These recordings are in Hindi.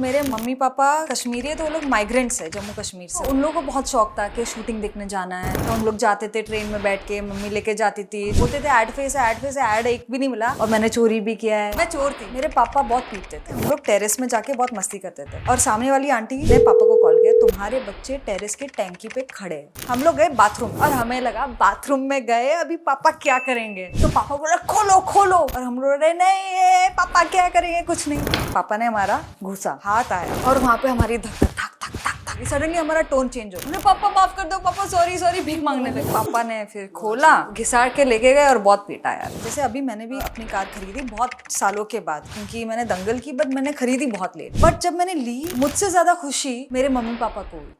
मेरे मम्मी पापा कश्मीरी है तो वो लोग माइग्रेंट्स है जम्मू कश्मीर से। उन लोगों को बहुत शौक था कि शूटिंग देखने जाना है, तो हम लोग जाते थे ट्रेन में बैठ के, मम्मी लेके जाती थी, बोलते थे ऐड फेस है, ऐड एक भी नहीं मिला। और मैंने चोरी भी किया है, मैं चोर थी। मेरे पापा बहुत पीटते थे। हम लोग टेरेस में जाके बहुत मस्ती करते थे और सामने वाली आंटी ने पापा को कॉल किया, तुम्हारे बच्चे टेरेस की टैंकी पे खड़े हैं। हम लोग गए बाथरूम और हमें लगा बाथरूम में गए अभी पापा क्या करेंगे, तो पापा बोला खोलो खोलो, और हम लोग नहीं पापा क्या करेंगे, कुछ नहीं। पापा ने हमारा घुसा, हाथ आया और वहाँ पे हमारी धक धक धक धक धक सडनली हमारा टोन चेंज हो गया। पापा माफ कर दो, पापा सॉरी सॉरी, भीख मांगने लगे। पापा ने फिर खोला, घिसाड़ के लेके गए और बहुत पीटा यार। जैसे अभी मैंने भी अपनी कार खरीदी बहुत सालों के बाद, क्योंकि मैंने दंगल की, बट मैंने खरीदी बहुत लेट। बट जब मैंने ली, मुझसे ज्यादा खुशी मेरे मम्मी पापा को हुई।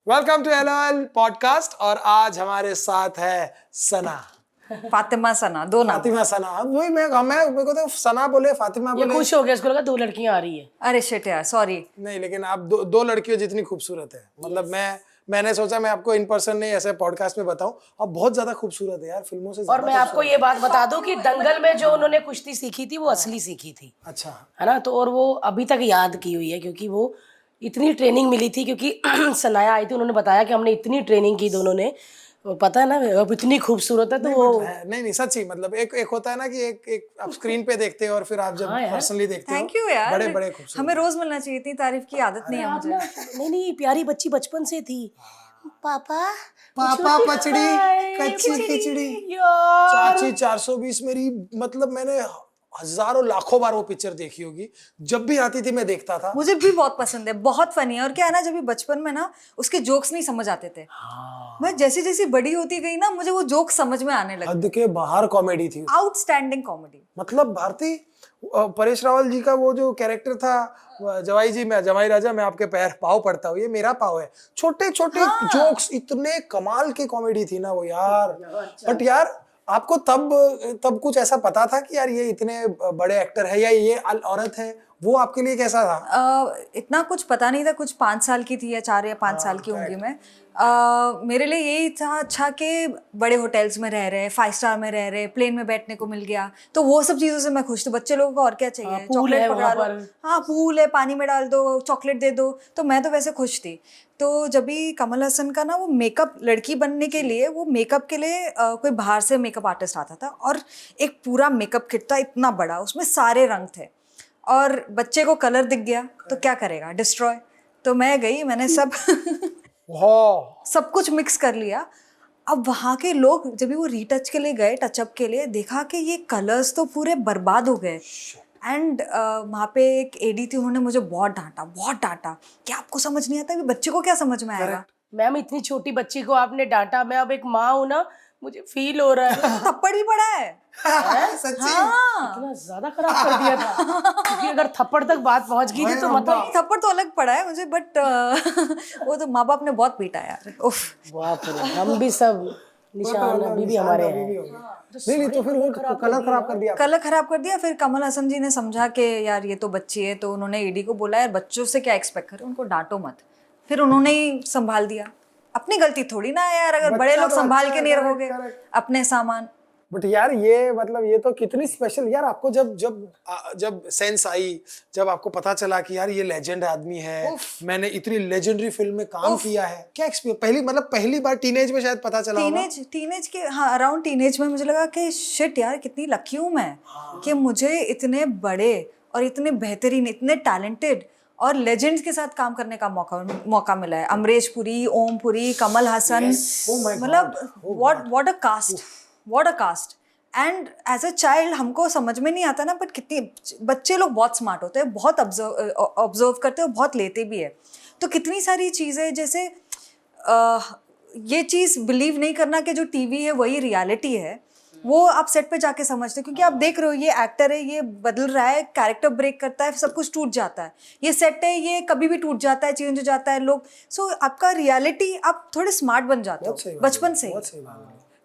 Welcome to LOL podcast. और आज हमारे साथ है सना, फातिमा सना, दो नाम। फातिमा सना। अब वही मैं मेरे को तो सना बोले, फातिमा ये बोले। खुश हो गया, इसको लगा दो लड़कियां आ रही है। अरे शिट यार, सॉरी। नहीं, लेकिन आप दो लड़कियों जितनी खूबसूरत है। मतलब मैंने सोचा मैं आपको इन पर्सन नहीं, ऐसे पॉडकास्ट में बताऊं। आप बहुत ज्यादा खूबसूरत है यार, फिल्मों से और मैं आपको ये बात बता दूं कि दंगल में जो उन्होंने कुश्ती सीखी थी वो असली सीखी थी। अच्छा है ना? तो और वो अभी तक याद की हुई है, क्योंकि वो इतनी ट्रेनिंग मिली थी। क्योंकि सनाया आई थी, उन्होंने बताया कि हमने इतनी ट्रेनिंग की दोनों ने, वो पता है ना, अब इतनी खूबसूरत है। तो वो नहीं सच्ची, मतलब एक होता है ना कि एक आप स्क्रीन पे देखते हो और फिर आप जब पर्सनली देखते हो। थैंक यू यार, बड़े खूबसूरत। हमें रोज मिलना चाहिए, इतनी तारीफ की आदत नहीं है मुझे। नहीं, प्यारी बच्ची बचपन से थी। पापा पचड़ी, कच्ची खिचड़ी, चाची 420 मेरी, मतलब मैंने हजारों लाखों बार वो पिक्चर देखी होगी। जब भी आती थी मैं देखता था। मुझे भी बहुत पसंद है, बहुत फनी है। और क्या है ना, जब भी बचपन में ना उसके जोक्स नहीं समझ आते थे, मैं जैसे जैसे बड़ी होती गई ना, मुझे वो जोक समझ में आने लगे। हद के बाहर कॉमेडी थी, आउटस्टैंडिंग कॉमेडी। मतलब भारती परेश रावल जी का वो जो कैरेक्टर था, जवाई जी, मैं जवाई राजा, मैं आपके पाँव पड़ता हूँ, ये मेरा पाँव है। छोटे छोटे जोक्स, इतने कमाल की कॉमेडी थी ना वो यार। बट यार आपको तब कुछ ऐसा पता था कि यार ये इतने बड़े एक्टर है या ये औरत है, वो आपके लिए कैसा था? इतना कुछ पता नहीं था। कुछ 5 साल की थी या 4 या 5 साल की होंगी मैं। मेरे लिए यही था अच्छा कि बड़े होटल्स में रह रहे, 5 स्टार में रह रहे, प्लेन में बैठने को मिल गया, तो वो सब चीज़ों से मैं खुश थी। बच्चे लोगों को और क्या चाहिए, चॉकलेट पकड़ा लो, हाँ पूल है, पानी में डाल दो, चॉकलेट दे दो, तो मैं तो वैसे खुश थी। तो जब भी कमल हसन का ना वो मेकअप, लड़की बनने के लिए वो मेकअप के लिए कोई बाहर से मेकअप आर्टिस्ट आता था, और एक पूरा मेकअप किट था इतना बड़ा, उसमें सारे रंग थे, और बच्चे को कलर दिख गया तो क्या करेगा, डिस्ट्रॉय। तो मैं गई, मैंने सब कुछ मिक्स कर लिया। अब वहाँ के लोग जब भी वो रीटच के लिए गए, टचअप के लिए, देखा कि ये कलर्स तो पूरे बर्बाद हो गए। एंड वहाँ पे एक एडी थी, उन्होंने मुझे बहुत डांटा कि आपको समझ नहीं आता, अभी बच्चे को क्या समझ में आएगा। मैम इतनी छोटी बच्ची को आपने डांटा, मैं अब एक माँ हूँ ना, मुझे फील हो रहा है। थप्पड़ भी पड़ा है। सच्ची? इतना ज्यादा खराब कर दिया था, क्योंकि अगर थप्पड़ तक बात पहुंच गई थी तो मतलब। थप्पड़ तो अलग पड़ा है मुझे, बट वो तो माँ बाप ने बहुत पीटा यार, उफ। बाप रे, हम भी सब निशान अभी भी हमारे हैं। नहीं तो फिर वो कलर खराब कर दिया। फिर कमल हसन जी ने समझा कि यार ये तो बच्ची है, तो उन्होंने ईडी को बोला यार बच्चों से क्या एक्सपेक्ट करें, उनको डांटो मत। फिर उन्होंने ही संभाल दिया। अपनी गलती थोड़ी ना है यार, अगर बड़े लोग संभाल के नहीं रखोगे अपने सामान। बट यार ये मतलब ये तो कितनी स्पेशल यार। आपको जब सेंस आई, जब आपको पता चला कि यार ये लेजेंड आदमी है, मैंने इतनी लेजेंडरी फिल्म में काम किया है, क्या एक्सपीरियंस? पहली बार टीनेज में शायद पता चला होगा। टीनेज के, हाँ अराउंड टीनेज में मुझे लगा कि शिट यार, कितनी लकी हूँ मैं कि मुझे इतने बड़े और इतने बेहतरीन, इतने टैलेंटेड और लेजेंड्स के साथ काम करने का मौका मिला है। अमरीश पुरी, ओम पुरी, कमल हसन, मतलब what a cast. And as a child हमको समझ में नहीं आता ना, बट कितनी बच्चे लोग बहुत स्मार्ट होते हैं, बहुत ऑब्जर्व करते हैं और बहुत लेते भी है। तो कितनी सारी चीज़ें, जैसे ये चीज़ बिलीव नहीं करना कि जो टीवी है वही रियलिटी है, वो आप सेट पे जाके समझते हो, क्योंकि आप देख रहे हो ये एक्टर है, ये बदल रहा है, कैरेक्टर ब्रेक करता है, सब कुछ टूट जाता है। ये सेट है, ये कभी भी टूट जाता है, चेंज हो जाता है लोग। सो आपका रियलिटी, आप थोड़े स्मार्ट बन जाते हो बचपन से ही।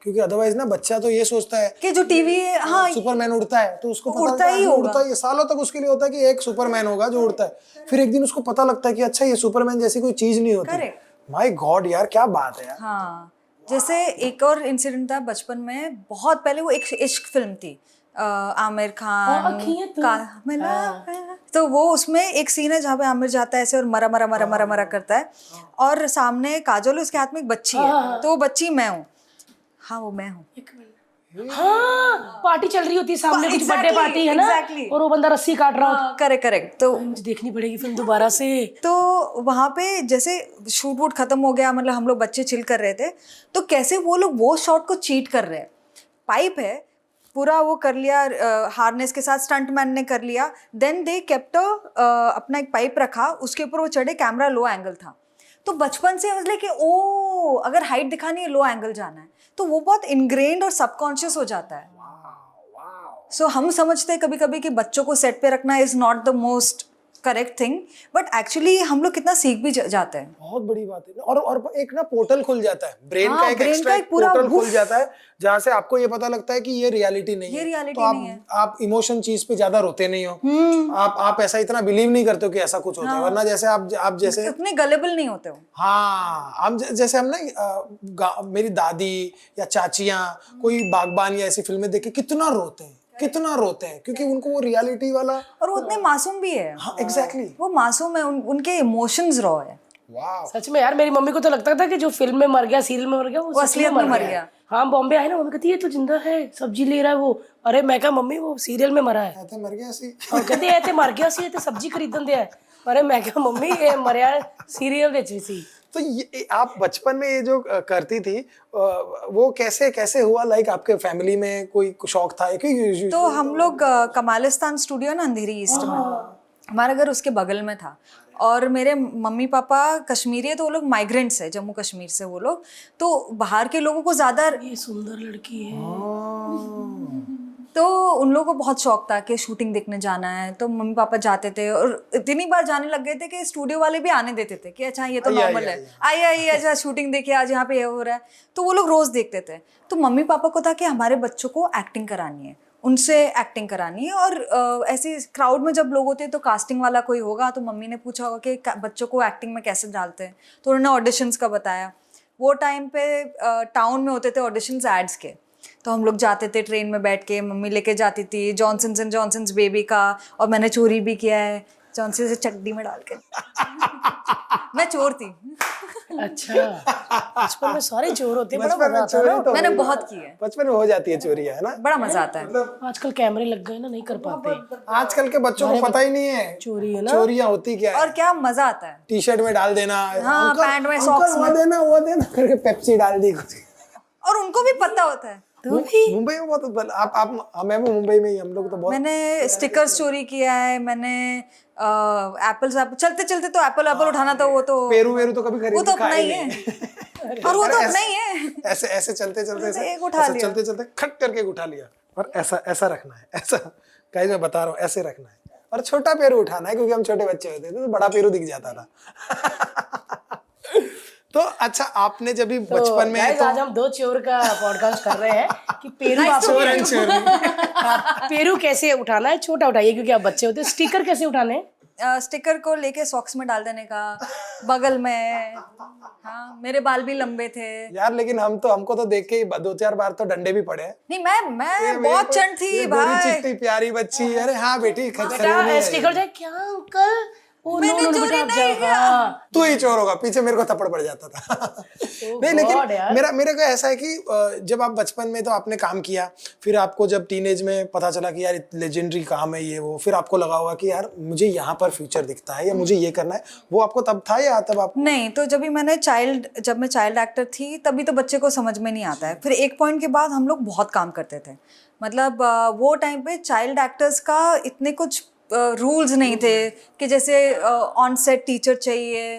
क्योंकि अदरवाइज ना बच्चा तो ये सोचता है कि जो टीवी है, हाँ सुपरमैन उड़ता है, तो उसको उड़ता ही होगा। उड़ता ही सालों तक उसके लिए होता है कि एक सुपरमैन होगा जो उड़ता है। फिर एक दिन उसको पता लगता है कि अच्छा ये सुपरमैन जैसी कोई चीज नहीं होती। माय गॉड यार, क्या बात है यार। हाँ, जैसे एक और इंसिडेंट था बचपन में, बहुत पहले, वो एक इश्क फिल्म थी, आमिर खान का, मिला तो वो उसमें एक सीन है जहाँ पे आमिर जाता है ऐसे और मरा मरा मरा मरा मरा करता है और सामने काजोल है, उसके हाथ में एक बच्ची है, तो वो बच्ची मैं हूँ। हाँ वो मैं हूँ। हाँ, पार्टी चल रही होती है सामने, कुछ बर्थडे Exactly, पार्टी है ना, exactly. और वो बंदा रस्सी काट रहा होता करेक्ट करेक्ट। तो है। मुझे देखनी पड़ेगी फिल्म दोबारा से। तो वहाँ पे जैसे शूट वूट खत्म हो गया, मतलब हम लोग बच्चे चिल कर रहे थे, तो कैसे वो लोग वो शॉट को चीट कर रहे हैं। पाइप है पूरा, वो कर लिया हार्नेस के साथ, स्टंटमैन ने कर लिया, देन दे केप्ट अपना एक पाइप रखा, उसके ऊपर वो चढ़े, कैमरा लो एंगल था। तो बचपन से मतलब कि ओ अगर हाइट दिखानी है लो एंगल जाना है, तो वो बहुत इनग्रेन्ड और सबकॉन्शियस हो जाता है। सो हम समझते हैं कभी कभी कि बच्चों को सेट पे रखना is not the most correct thing, but actually हम लोग कितना सीख भी जाते हैं। बहुत बड़ी बात है। और एक ना पोर्टल खुल जाता है, ब्रेन का एक brain एक्स्ट्रा का एक पूरा पोर्टल खुल जाता है, जहाँ से आपको ये पता लगता है कि ये रियलिटी नहीं ये है। reality तो नहीं है। आप इमोशन चीज पे ज्यादा रोते नहीं हो, आप ऐसा इतना बिलीव नहीं करते हो कि ऐसा कुछ होता है, वरना जैसे आप जैसे इतने गलेबल नहीं होते हो। हाँ, हम जैसे हम ना मेरी दादी या चाचियाँ कोई बागबान या ऐसी फिल्में देख के कितना रोते हैं, कितना रोते हैं, क्योंकि उनको वो रियलिटी वाला। और वो उतने मासूम भी है। हाँ एग्जैक्टली, वो मासूम है, उनके इमोशंस रॉ है। वाह। सच में यार, मेरी मम्मी को तो लगता था कि जो फिल्म में मर गया, सीरियल में मर गया, वो सच असलियत में मर गया। हाँ, बॉम्बे आए ना, मम्मी कहती है तो जिंदा है, सब्जी ले रहा है वो। अरे मैं कहा मम्मी वो सीरियल में मरा है। ऐसे मर गया ऐसी। और कहते हैं ऐसे मर गया सी, ते सब्जी खरीदन दिया है। अरे मैं कहा मम्मी ये मरिया सीरियल बेच रही सी। तो ये आप बचपन में ये जो करती थी, वो कैसे कैसे हुआ? लाइक आपके फैमिली में कोई शौक था? क्योंकि तो हम लोग कमालिस्तान स्टूडियो ना अंधेरी ईस्ट में, हमारा घर उसके बगल में था। और मेरे मम्मी पापा कश्मीरी है, तो वो लोग माइग्रेंट्स है, जम्मू कश्मीर से वो लोग, तो बाहर के लोगों को ज़्यादा, ये सुंदर लड़की है। तो उन लोगों को बहुत शौक था कि शूटिंग देखने जाना है, तो मम्मी पापा जाते थे और इतनी बार जाने लग गए थे कि स्टूडियो वाले भी आने देते थे कि अच्छा ये तो नॉर्मल है, आइए आइए अच्छा शूटिंग देखिए आज यहाँ पे ये हो रहा है। तो वो लोग रोज़ देखते थे। तो मम्मी पापा को था कि हमारे बच्चों को एक्टिंग करानी है, उनसे एक्टिंग करानी है। और ऐसे क्राउड में जब लोग होते हैं तो कास्टिंग वाला कोई होगा, तो मम्मी ने पूछा होगा कि बच्चों को एक्टिंग में कैसे डालते हैं, तो उन्होंने ऑडिशंस का बताया। वो टाइम पे टाउन में होते थे ऑडिशंस एड्स के, तो हम लोग जाते थे ट्रेन में बैठ के, मम्मी लेके जाती थी जॉनसन्स एंड जॉनसन्स बेबी का, और मैंने चोरी भी किया है जॉनसन से चड्डी में डाल के। मैं चोर थी। अच्छा, बचपन में सारे चोर होते हैं, बड़ा बचपन मजा में आता है चोरी ना। तो मैंने बहुत की है, बचपन में हो जाती है चोरियां, है ना? बड़ा मजा आता है। आजकल कैमरे लग गए ना, नहीं कर पाते। आजकल के बच्चों को पता ही नहीं है चोरी है ना, चोरियां होती क्या है। और क्या मजा आता है। टी शर्ट में डाल देना, हाँ, अंकल, पैंट में, अंकल, सॉक्स में, वो देना करके पेप्सी डाल दी कुछ। और उनको भी पता होता है। मुंबई में बहुत, आप मैं मुंबई में ही, हम लोग तो बहुत। मैंने स्टिकर्स चोरी किया है, मैंने एप्पल्स, चलते चलते तो एप्पल उठाना था, वो तो पेरू वेरू तो कभी खरीद वो तो अपना खाए ही नहीं। है। और वो तो अपना ही है। ऐसे ऐसे चलते चलते एक उठा लिया, चलते चलते खट करके उठा लिया, और ऐसा ऐसा रखना है, ऐसा गाइस मैं बता रहा हूँ, ऐसे रखना है, और छोटा पेरू उठाना है, क्योंकि हम छोटे बच्चे होते थे तो बड़ा पेरू दिख जाता था। तो अच्छा, आपने जब भी बचपन में guys, आज हम दो चोर का पॉडकास्ट कर रहे हैं कि पेरू आप पेरू कैसे उठाना है, छोटा उठाइए क्योंकि आप बच्चे होते हैं। स्टिकर कैसे उठाने हैं? स्टिकर को लेके सॉक्स में डाल देने का, बगल में। हाँ, मेरे बाल भी लंबे थे यार, लेकिन हमको तो देख के 2-4 बार तो डंडे भी पड़े हैं। नहीं, मैं बहुत चंड थी ये गोरी भाई। चिट्टी प्यारी बच्ची, अरे हाँ बेटी, बेटा स्टिकर जाए क्या अंकल? ओ नो नो बेटा आप जाओ। हाँ, तू ही चोर होगा, पीछे मेरे को थप्पड़ पड़ जाता था। नहीं, लेकिन मेरे को ऐसा है कि जब आप बचपन में तो आपने काम किया, फिर आपको जब टीनेज में पता चला कि यार लेजेंडरी काम है ये वो, फिर आपको लगा होगा कि यार मुझे यहाँ पर फ्यूचर दिखता है या मुझे ये करना है, वो आपको तब था या तब आप? नहीं, तो जब मैं चाइल्ड एक्टर थी तभी तो बच्चे को समझ में नहीं आता है। फिर एक पॉइंट के बाद हम लोग बहुत काम करते थे, मतलब वो टाइम पे चाइल्ड एक्टर्स का इतने कुछ रूल्स नहीं थे कि जैसे ऑन सेट टीचर चाहिए,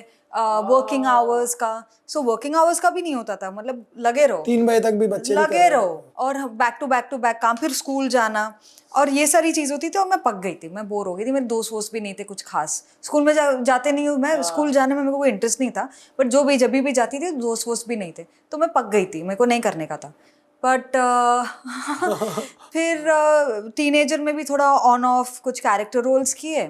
वर्किंग आवर्स का। सो वर्किंग आवर्स का भी नहीं होता था, मतलब लगे रहो 3 बजे तक भी बच्चे लगे रहो, और बैक टू बैक काम, फिर स्कूल जाना, और ये सारी चीज़ होती थी। और मैं पक गई थी, मैं बोर हो गई थी, मेरे दोस्त वोस्त भी नहीं थे कुछ खास, स्कूल में जाते नहीं हूँ मैं, स्कूल जाने में मेरे को कोई इंटरेस्ट नहीं था, बट जब भी जाती थी दोस्त वोस्त भी नहीं थे, तो मैं पक गई थी, मेरे को नहीं करने का था। बट फिर टीनेजर में भी थोड़ा ऑन ऑफ कुछ कैरेक्टर रोल्स किए।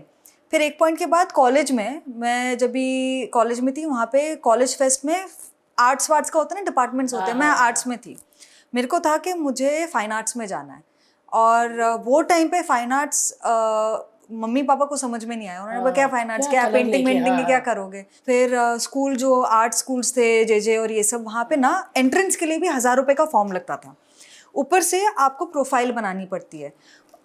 फिर एक पॉइंट के बाद कॉलेज में, मैं जब भी कॉलेज में थी, वहाँ पे कॉलेज फेस्ट में आर्ट्स वार्ट्स का होता है ना, डिपार्टमेंट्स होते हैं, मैं आर्ट्स में थी। मेरे को था कि मुझे फाइन आर्ट्स में जाना है, और वो टाइम पे फाइन आर्ट्स मम्मी पापा को समझ में नहीं आया, उन्होंने बोला क्या फाइन आर्ट्स, क्या कलर पेंटिंग लेके, वेंटिंग क्या करोगे। फिर स्कूल जो आर्ट स्कूल्स थे जे और ये सब, वहाँ पे ना एंट्रेंस के लिए भी 1000 रुपये का फॉर्म लगता था। ऊपर से आपको प्रोफाइल बनानी पड़ती है,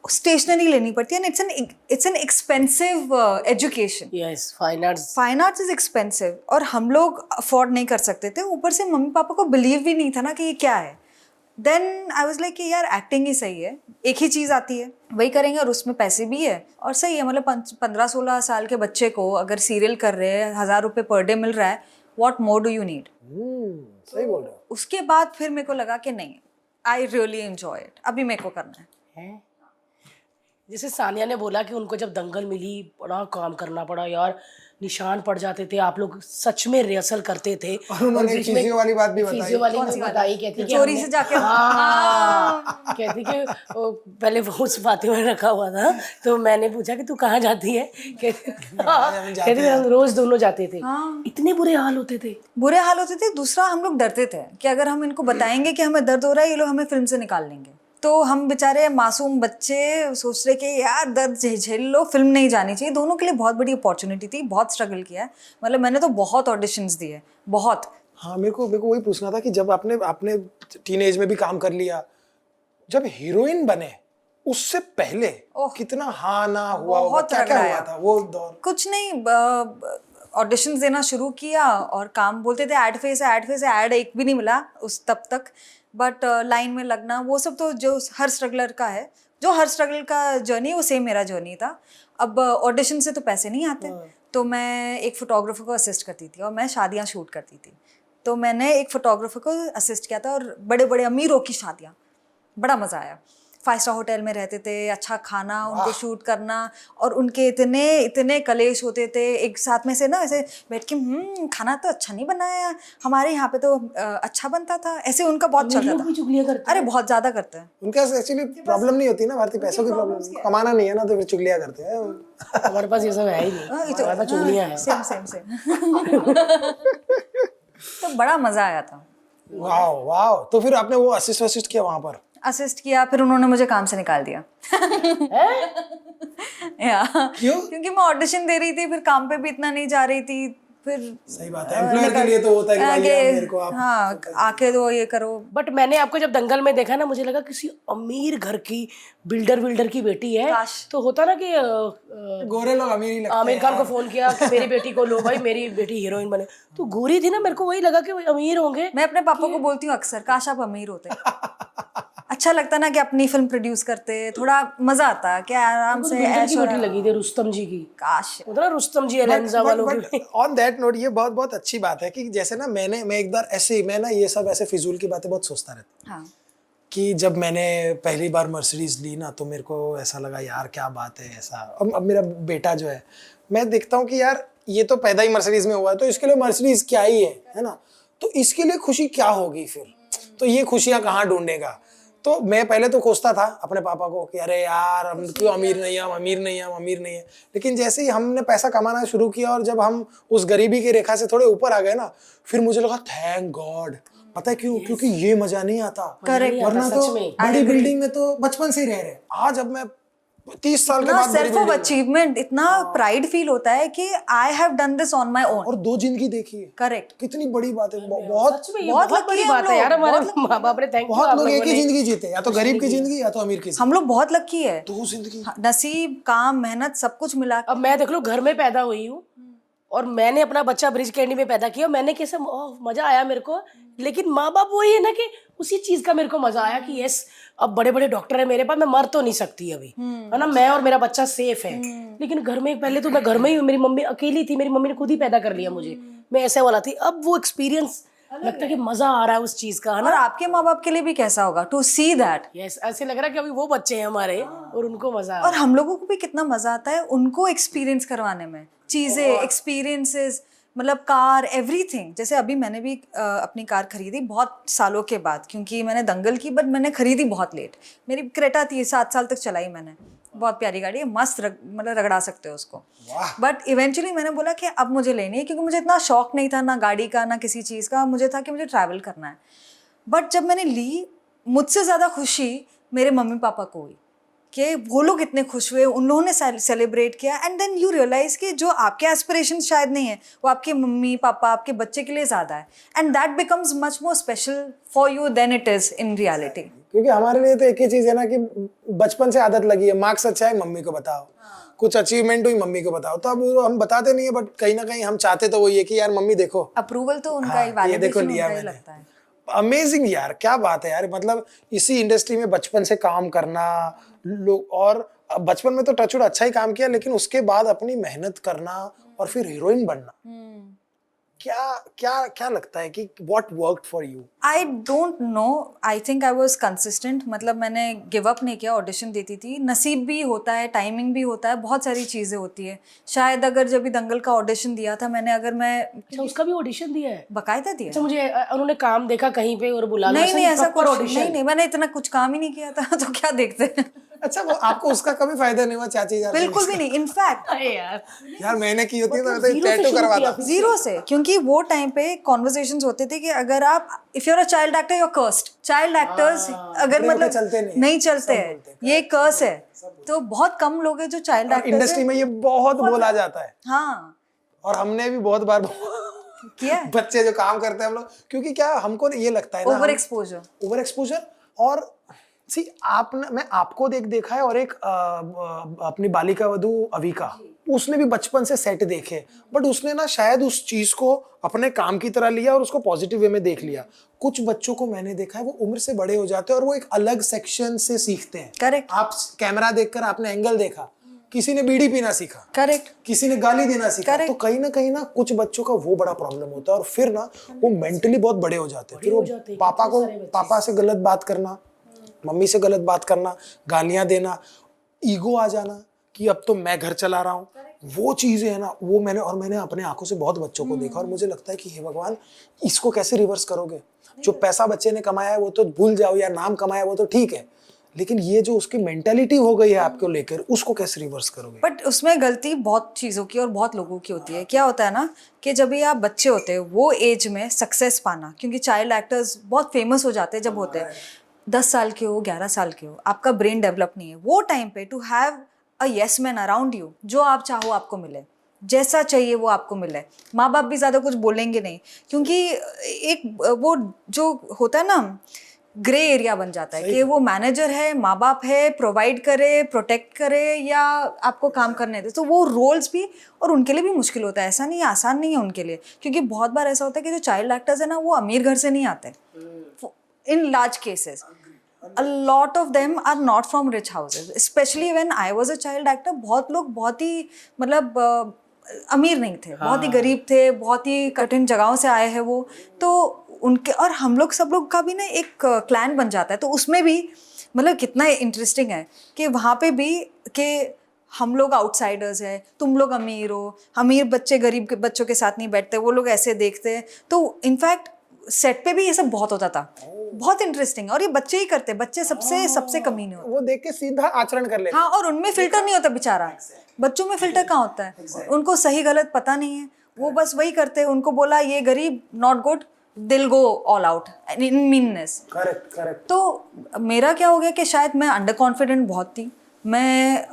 स्टेशनरी लेनी पड़ती है, and it's an expensive education. Yes, fine arts is expensive और हम लोग अफोर्ड नहीं कर सकते थे। ऊपर से मम्मी पापा को बिलीव भी नहीं था ना कि ये क्या है। देन आई वाज लाइक कि यार एक्टिंग ही सही है, एक ही चीज़ आती है वही करेंगे और उसमें पैसे भी है और सही है। मतलब 15-16 साल के बच्चे को अगर सीरियल कर रहे हैं 1000 रुपये पर डे मिल रहा है, what more do you need. सही बोल रहे हो। उसके बाद फिर मेरे को लगा कि नहीं, आई रियली एंजॉय इट, अभी मेरे को करना है। जैसे सानिया ने बोला कि उनको जब दंगल मिली बड़ा काम करना पड़ा यार, निशान पड़ जाते थे, आप लोग सच में रिहर्सल करते थे। और उन्होंने बीच में फिजियो वाली बात भी बताई। फिजियो वाली भी बताई, कहती कि चोरी हमने- से जाके हाँ, कहती कि वो पहले वो उस बातें में रखा हुआ था, तो मैंने पूछा कि तू कहाँ जाती है, कहती हम रोज दोनों जाते थे। इतने बुरे हाल होते थे। बुरे हाल होते थे। दूसरा, हम लोग डरते थे कि अगर हम इनको बताएंगे कि हमें दर्द हो रहा है, ये लोग हमें फिल्म से निकाल लेंगे। तो हम बेचारे मासूम बच्चे सोच रहे कि यार दर्द झेल लो, फिल्म नहीं जानी चाहिए। दोनों के लिए बहुत बड़ी अपॉर्चुनिटी थी, बहुत स्ट्रगल किया है। मतलब मैंने तो बहुत ऑडिशंस दिए, बहुत। हाँ, मेरे को वही पूछना था कि जब आपने टीनेज में भी काम कर लिया, जब हीरोइन बने उससे पहले कितना हाँ ना हुआ होगा, बहुत क्या क्या रगड़ाया। हुआ था वो दौर? कुछ नहीं, ऑडिशंस देना शुरू किया और काम, बोलते थे ऐड फेस है, ऐड एक भी नहीं मिला उस तब तक। बट लाइन में लगना, वो सब तो जो हर स्ट्रगलर का है, जो हर स्ट्रगल का जर्नी, वो सेम मेरा जर्नी था। अब ऑडिशन से तो पैसे नहीं आते, तो मैं एक फोटोग्राफर को असिस्ट करती थी और मैं शादियाँ शूट करती थी। तो मैंने एक फोटोग्राफर को असिस्ट किया था और बड़े बड़े अमीरों की शादियाँ, बड़ा मज़ा आया। 5 स्टार होटल में रहते थे, अच्छा खाना, उनको शूट करना, और उनके इतने इतने कलेश होते थे एक साथ में से ना, ऐसे बैठ के खाना तो अच्छा नहीं बनाया, हमारे यहाँ पे तो अच्छा बनता था, ऐसे उनका बहुत चलता था। चुगलियां करते अरे बहुत ज़्यादा करते हैं। उनके पास एक्चुअली प्रॉब्लम नहीं होती ना भारतीय, पैसों की प्रॉब्लम, कमाना नहीं है ना, तो फिर चुगलियां करते हैं। हमारे पास ये सब है ही नहीं, हमारे पास चुगलियां हैं। सेम तो बड़ा मज़ा आया था। वाह वाह। तो फिर आपने वो असिस्ट किया वहां पर? असिस्ट किया, फिर उन्होंने मुझे काम से निकाल दिया। या क्यों? क्योंकि मैं ऑडिशन दे रही थी, फिर काम पे भी इतना नहीं जा रही थी। फिर सही बात है, एम्प्लॉयर के लिए तो होता है कि भाई यार मेरे को आप हाँ आके दो, ये करो। बट मैंने आपको जब दंगल में देखा ना, मुझे लगा किसी अमीर घर की बिल्डर की बेटी है। तो होता ना कि गोरे लोग अमीर ही लगते हैं। आमिर खान को फोन किया कि मेरी बेटी को लो भाई, मेरी बेटी हीरोइन बने। तो गोरी थी ना, मेरे को वही लगा कि अमीर होंगे। मैं अपने पापा को बोलती हूँ अक्सर, काश आप अमीर होते। अच्छा लगता ना कि अपनी फिल्म प्रोड्यूस करते, थोड़ा मजा आता कि आराम से बिल्डर की बेटी लगी थी रुस्तम जी की। काश होता ना रुस्तम जी एलेंजा वालों की। ऑन दैट नोट, ये बहुत बहुत अच्छी बात है कि जैसे ना मैं एक बार ऐसे ही, मैं ना ये सब ऐसे फिजूल की बातें बहुत सोचता रहता। हाँ कि जब मैंने पहली बार मर्सिडीज ली ना, तो मेरे को ऐसा लगा यार क्या बात है ऐसा। अब मेरा बेटा जो है, मैं देखता हूँ कि यार ये तो पैदा ही मर्सिडीज में हुआ है, तो इसके लिए मर्सिडीज क्या ही है ना, तो इसके लिए खुशी क्या होगी फिर, तो ये खुशियाँ कहाँ ढूंढेगा। तो मैं पहले तो कोसता था अपने पापा को कि अरे यार हम क्यों अमीर नहीं है, हम अमीर नहीं है, हम अमीर नहीं है। लेकिन जैसे ही हमने पैसा कमाना शुरू किया और जब हम उस गरीबी की रेखा से थोड़े ऊपर आ गए ना, फिर मुझे लगा थैंक गॉड। पता है क्यों? क्योंकि ये मजा नहीं आता। करेक्ट। वरना तो बड़ी बिल्डिंग में तो बचपन से ही रह रहे। आज अब मैं 30 साल के बाद सेल्फ ऑफ अचीवमेंट, इतना प्राइड फील होता है कि I have done this on my own. और 2 जिंदगी देखी है। करेक्ट। कितनी बड़ी बात है। बहुत बहुत बड़ी बात है यार, हमारे माँ बाप ने थैंक बहुत लोग एक ही जिंदगी जीते, या तो गरीब की जिंदगी या तो अमीर की। हम लोग बहुत लकी है। 2 जिंदगी, नसीब, काम, मेहनत, सब कुछ मिला। अब मैं देख लो घर में पैदा हुई हूँ और मैंने अपना बच्चा ब्रिज कैंडी में पैदा किया, मैंने कैसे मजा आया मेरे को। लेकिन माँ बाप वही है ना कि उसी चीज का मेरे को मजा आया कि यस, अब बड़े बड़े डॉक्टर है मेरे पास, मैं मर तो नहीं सकती अभी, है ना, मैं और मेरा बच्चा सेफ है। लेकिन घर में पहले तो मैं घर में ही, मेरी मम्मी अकेली थी, मेरी मम्मी ने खुद ही पैदा कर लिया मुझे, मैं ऐसे वाला थी। अब वो एक्सपीरियंस लगता है कि मजा आ रहा है उस चीज का, है और ना। आपके माँ बाप के लिए भी कैसा होगा टू सी दैट। यस, ऐसे लग रहा है कि अभी वो बच्चे हैं हमारे और उनको मजा आ और हम लोगों को भी कितना मजा आता है उनको एक्सपीरियंस करवाने में, चीजें, एक्सपीरियंसेस, मतलब कार, एवरीथिंग। जैसे अभी मैंने भी अपनी कार खरीदी बहुत सालों के बाद, क्योंकि मैंने दंगल की, बट मैंने खरीदी बहुत लेट। मेरी क्रेटा थी, 7 साल तक चलाई मैंने, बहुत प्यारी गाड़ी है, मस्त मतलब रगड़ा सकते हो उसको। बट इवेंचुअली मैंने बोला कि अब मुझे लेनी है, क्योंकि मुझे इतना शौक नहीं था ना गाड़ी का ना किसी चीज़ का, मुझे था कि मुझे ट्रैवल करना है। बट जब मैंने ली, मुझसे ज़्यादा खुशी मेरे मम्मी पापा को हुई कि वो लोग इतने खुश हुए, उन्होंने सेलिब्रेट किया, एंड देन यू रियलाइज कि जो आपके एस्पिरेशन शायद नहीं है वो आपके मम्मी पापा आपके बच्चे के लिए ज़्यादा है, and that becomes much more special for you then it is in reality. क्योंकि हमारे लिए तो एक ही चीज है ना कि बचपन से आदत लगी है, मार्क्स अच्छा है मम्मी को बताओ, कुछ अचीवमेंट हुई मम्मी को बताओ, तो अब वो हम बताते नहीं है, बट कहीं ना कहीं हम चाहते तो वो ये कि यार मम्मी देखो, अप्रूवल तो उनका हाँ, ही, ये देखो वैलिडेशन लिया उनका ही मैंने। लगता है। अमेजिंग यार, क्या बात है यार, मतलब इसी इंडस्ट्री में बचपन से काम करना लोग, और बचपन में तो टचवुड अच्छा ही काम किया, लेकिन उसके बाद अपनी मेहनत करना और फिर हीरोइन बनना, क्या क्या क्या लगता है कि what worked for you? I don't know, I think I was consistent, मतलब मैंने गिव अप नहीं किया, ऑडिशन देती थी, नसीब भी होता है, टाइमिंग भी होता है, बहुत सारी चीज़ें होती है। शायद अगर जब भी दंगल का ऑडिशन दिया था मैंने, अगर मैं अच्छा उसका भी ऑडिशन दिया है? बाकायदा दिया। अच्छा मुझे उन्होंने काम देखा कहीं पे और बुला लिया, नहीं ऐसा कुछ ऑडिशन? नहीं, मैंने इतना कुछ काम ही नहीं किया था तो क्या देखते हैं। अच्छा, वो आपको उसका कभी फायदा नहीं हुआ चाची यार? बिल्कुल भी नहीं, इनफैक्ट अरे यार यार मैंने की होती है तो मैं जीरो से टैटू शुरू करवाता। किया फिर। जीरो से, क्योंकि वो टाइम पे कॉन्वर्सेशंस होते थे कि अगर आप if you are a child actor you are cursed, child actors अगर बड़े होके मतलब चलते नहीं हैं, नहीं चलते सब हैं, बोलते हैं, ये कर्स है, तो बहुत कम लोग हैं जो चाइल्ड एक्टर्स इंडस्ट्री में ये बहुत बोला जाता है, हाँ और हमने भी बहुत बार किया है, बच्चे जो काम करते हैं हम लोग, क्योंकि क्या हमको ये लगता है ना, ओवर एक्सपोजर। Over exposure. और सी आपने, मैं आपको देखा है, और एक अपनी बालिका वधू अविका, उसने भी बचपन से सेट देखे, बट उसने ना शायद उस चीज को अपने काम की तरह लिया और उसको पॉजिटिव वे में देख लिया। कुछ बच्चों को मैंने देखा है वो उम्र से बड़े हो जाते हैं और वो एक अलग सेक्शन से सीखते हैं। करेक्ट आप कैमरा देखकर आपने एंगल देखा, किसी ने बीड़ी पीना सीखा, करेक्ट किसी ने गाली देना सीखा, Correct. तो कहीं ना कुछ बच्चों का वो बड़ा प्रॉब्लम होता है और फिर ना वो मेंटली बहुत बड़े हो जाते हैं। फिर वो पापा से गलत बात करना, मम्मी से गलत बात करना, गालियां देना, ईगो आ जाना कि अब तो मैं घर चला रहा हूँ, वो चीजें है ना, वो मैंने अपने आंखों से बहुत बच्चों को देखा, और मुझे लगता है कि हे भगवान, इसको कैसे रिवर्स करोगे? जो पैसा बच्चे ने कमाया है वो तो भूल जाओ, या नाम कमाया वो तो ठीक है, लेकिन ये जो उसकी मेंटालिटी हो गई है आपको लेकर, उसको कैसे रिवर्स करोगे? बट उसमें गलती बहुत चीज़ों की और बहुत लोगों की होती है। क्या होता है ना कि जब भी आप बच्चे होते हो वो एज में सक्सेस पाना, क्योंकि चाइल्ड एक्टर्स बहुत फेमस हो जाते हैं जब होते हैं 10 साल के हो, 11 साल के हो, आपका ब्रेन डेवलप नहीं है, वो टाइम पे to have a yes man around you, जो आप चाहो आपको मिले, जैसा चाहिए वो आपको मिले। माँ बाप भी ज़्यादा कुछ बोलेंगे नहीं, क्योंकि एक वो जो होता है ना ग्रे एरिया बन जाता है कि वो मैनेजर है, माँ बाप है, प्रोवाइड करे, प्रोटेक्ट करे, या आपको काम करने दे, तो वो रोल्स भी और उनके लिए भी मुश्किल होता है। ऐसा नहीं है, आसान नहीं है उनके लिए, क्योंकि बहुत बार ऐसा होता है कि जो चाइल्ड एक्टर्स है ना वो अमीर घर से नहीं आते, in large cases a lot of them are not from rich houses, especially when I was a child actor। बहुत लोग बहुत ही मतलब अमीर नहीं थे, बहुत ही गरीब थे, बहुत ही कठिन जगहों से आए हैं वो, तो उनके और हम लोग सब लोग का भी ना एक क्लैन बन जाता है, तो उसमें भी मतलब कितना इंटरेस्टिंग है कि वहाँ पे भी कि हम लोग आउटसाइडर्स हैं, तुम लोग अमीर हो, अमीर बच्चे गरीब के बच्चों के साथ नहीं बैठते, वो लोग ऐसे देखते हैं। तो इनफैक्ट सेट पे भी ये सब बहुत होता था, बहुत इंटरेस्टिंग, और ये बच्चे ही करते, बच्चे सबसे कमीने होते, वो देख के सीधा आचरण कर लेते। हाँ, और उनमें फिल्टर नहीं होता बेचारा, बच्चों में फिल्टर कहाँ होता है, उनको सही गलत पता नहीं है, वो बस वही करते हैं, उनको बोला ये गरीब नॉट गुड, दिल go all out in meanness. Correct. तो मेरा क्या हो गया कि शायद मैं अंडर कॉन्फिडेंट बहुत थी, मैं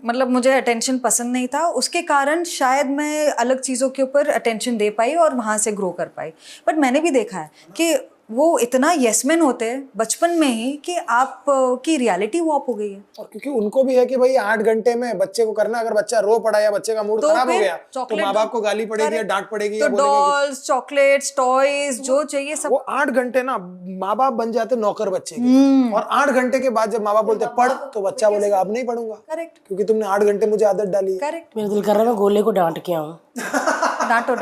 मतलब मुझे अटेंशन पसंद नहीं था, उसके कारण शायद मैं अलग चीज़ों के ऊपर अटेंशन दे पाई और वहाँ से ग्रो कर पाई। बट मैंने भी देखा है कि वो इतना येसमैन होते हैं बचपन में ही कि आप की रियलिटी वॉप हो गई है। और क्योंकि उनको भी है कि भाई 8 घंटे में बच्चे को करना, अगर बच्चा रो पड़ा या बच्चे का मूड तो खराब हो फिर गया तो माँ बाप को गाली पड़ेगी या डांट पड़ेगी, तो या बोलेंगे डॉल्स, चॉकलेट्स, टॉयज जो चाहिए कि सब। वो 8 घंटे ना माँ बाप बन जाते नौकर बच्चे के, और 8 घंटे के बाद जब माँ बाप बोलते पढ़, तो बच्चा बोलेगा अब नहीं पढ़ूंगा, करेक्ट क्योंकि तुमने 8 घंटे मुझे आदत डाली है। करेक्ट। मेरा दिल कर रहा है मैं गोले को डांट के आऊं। डांटो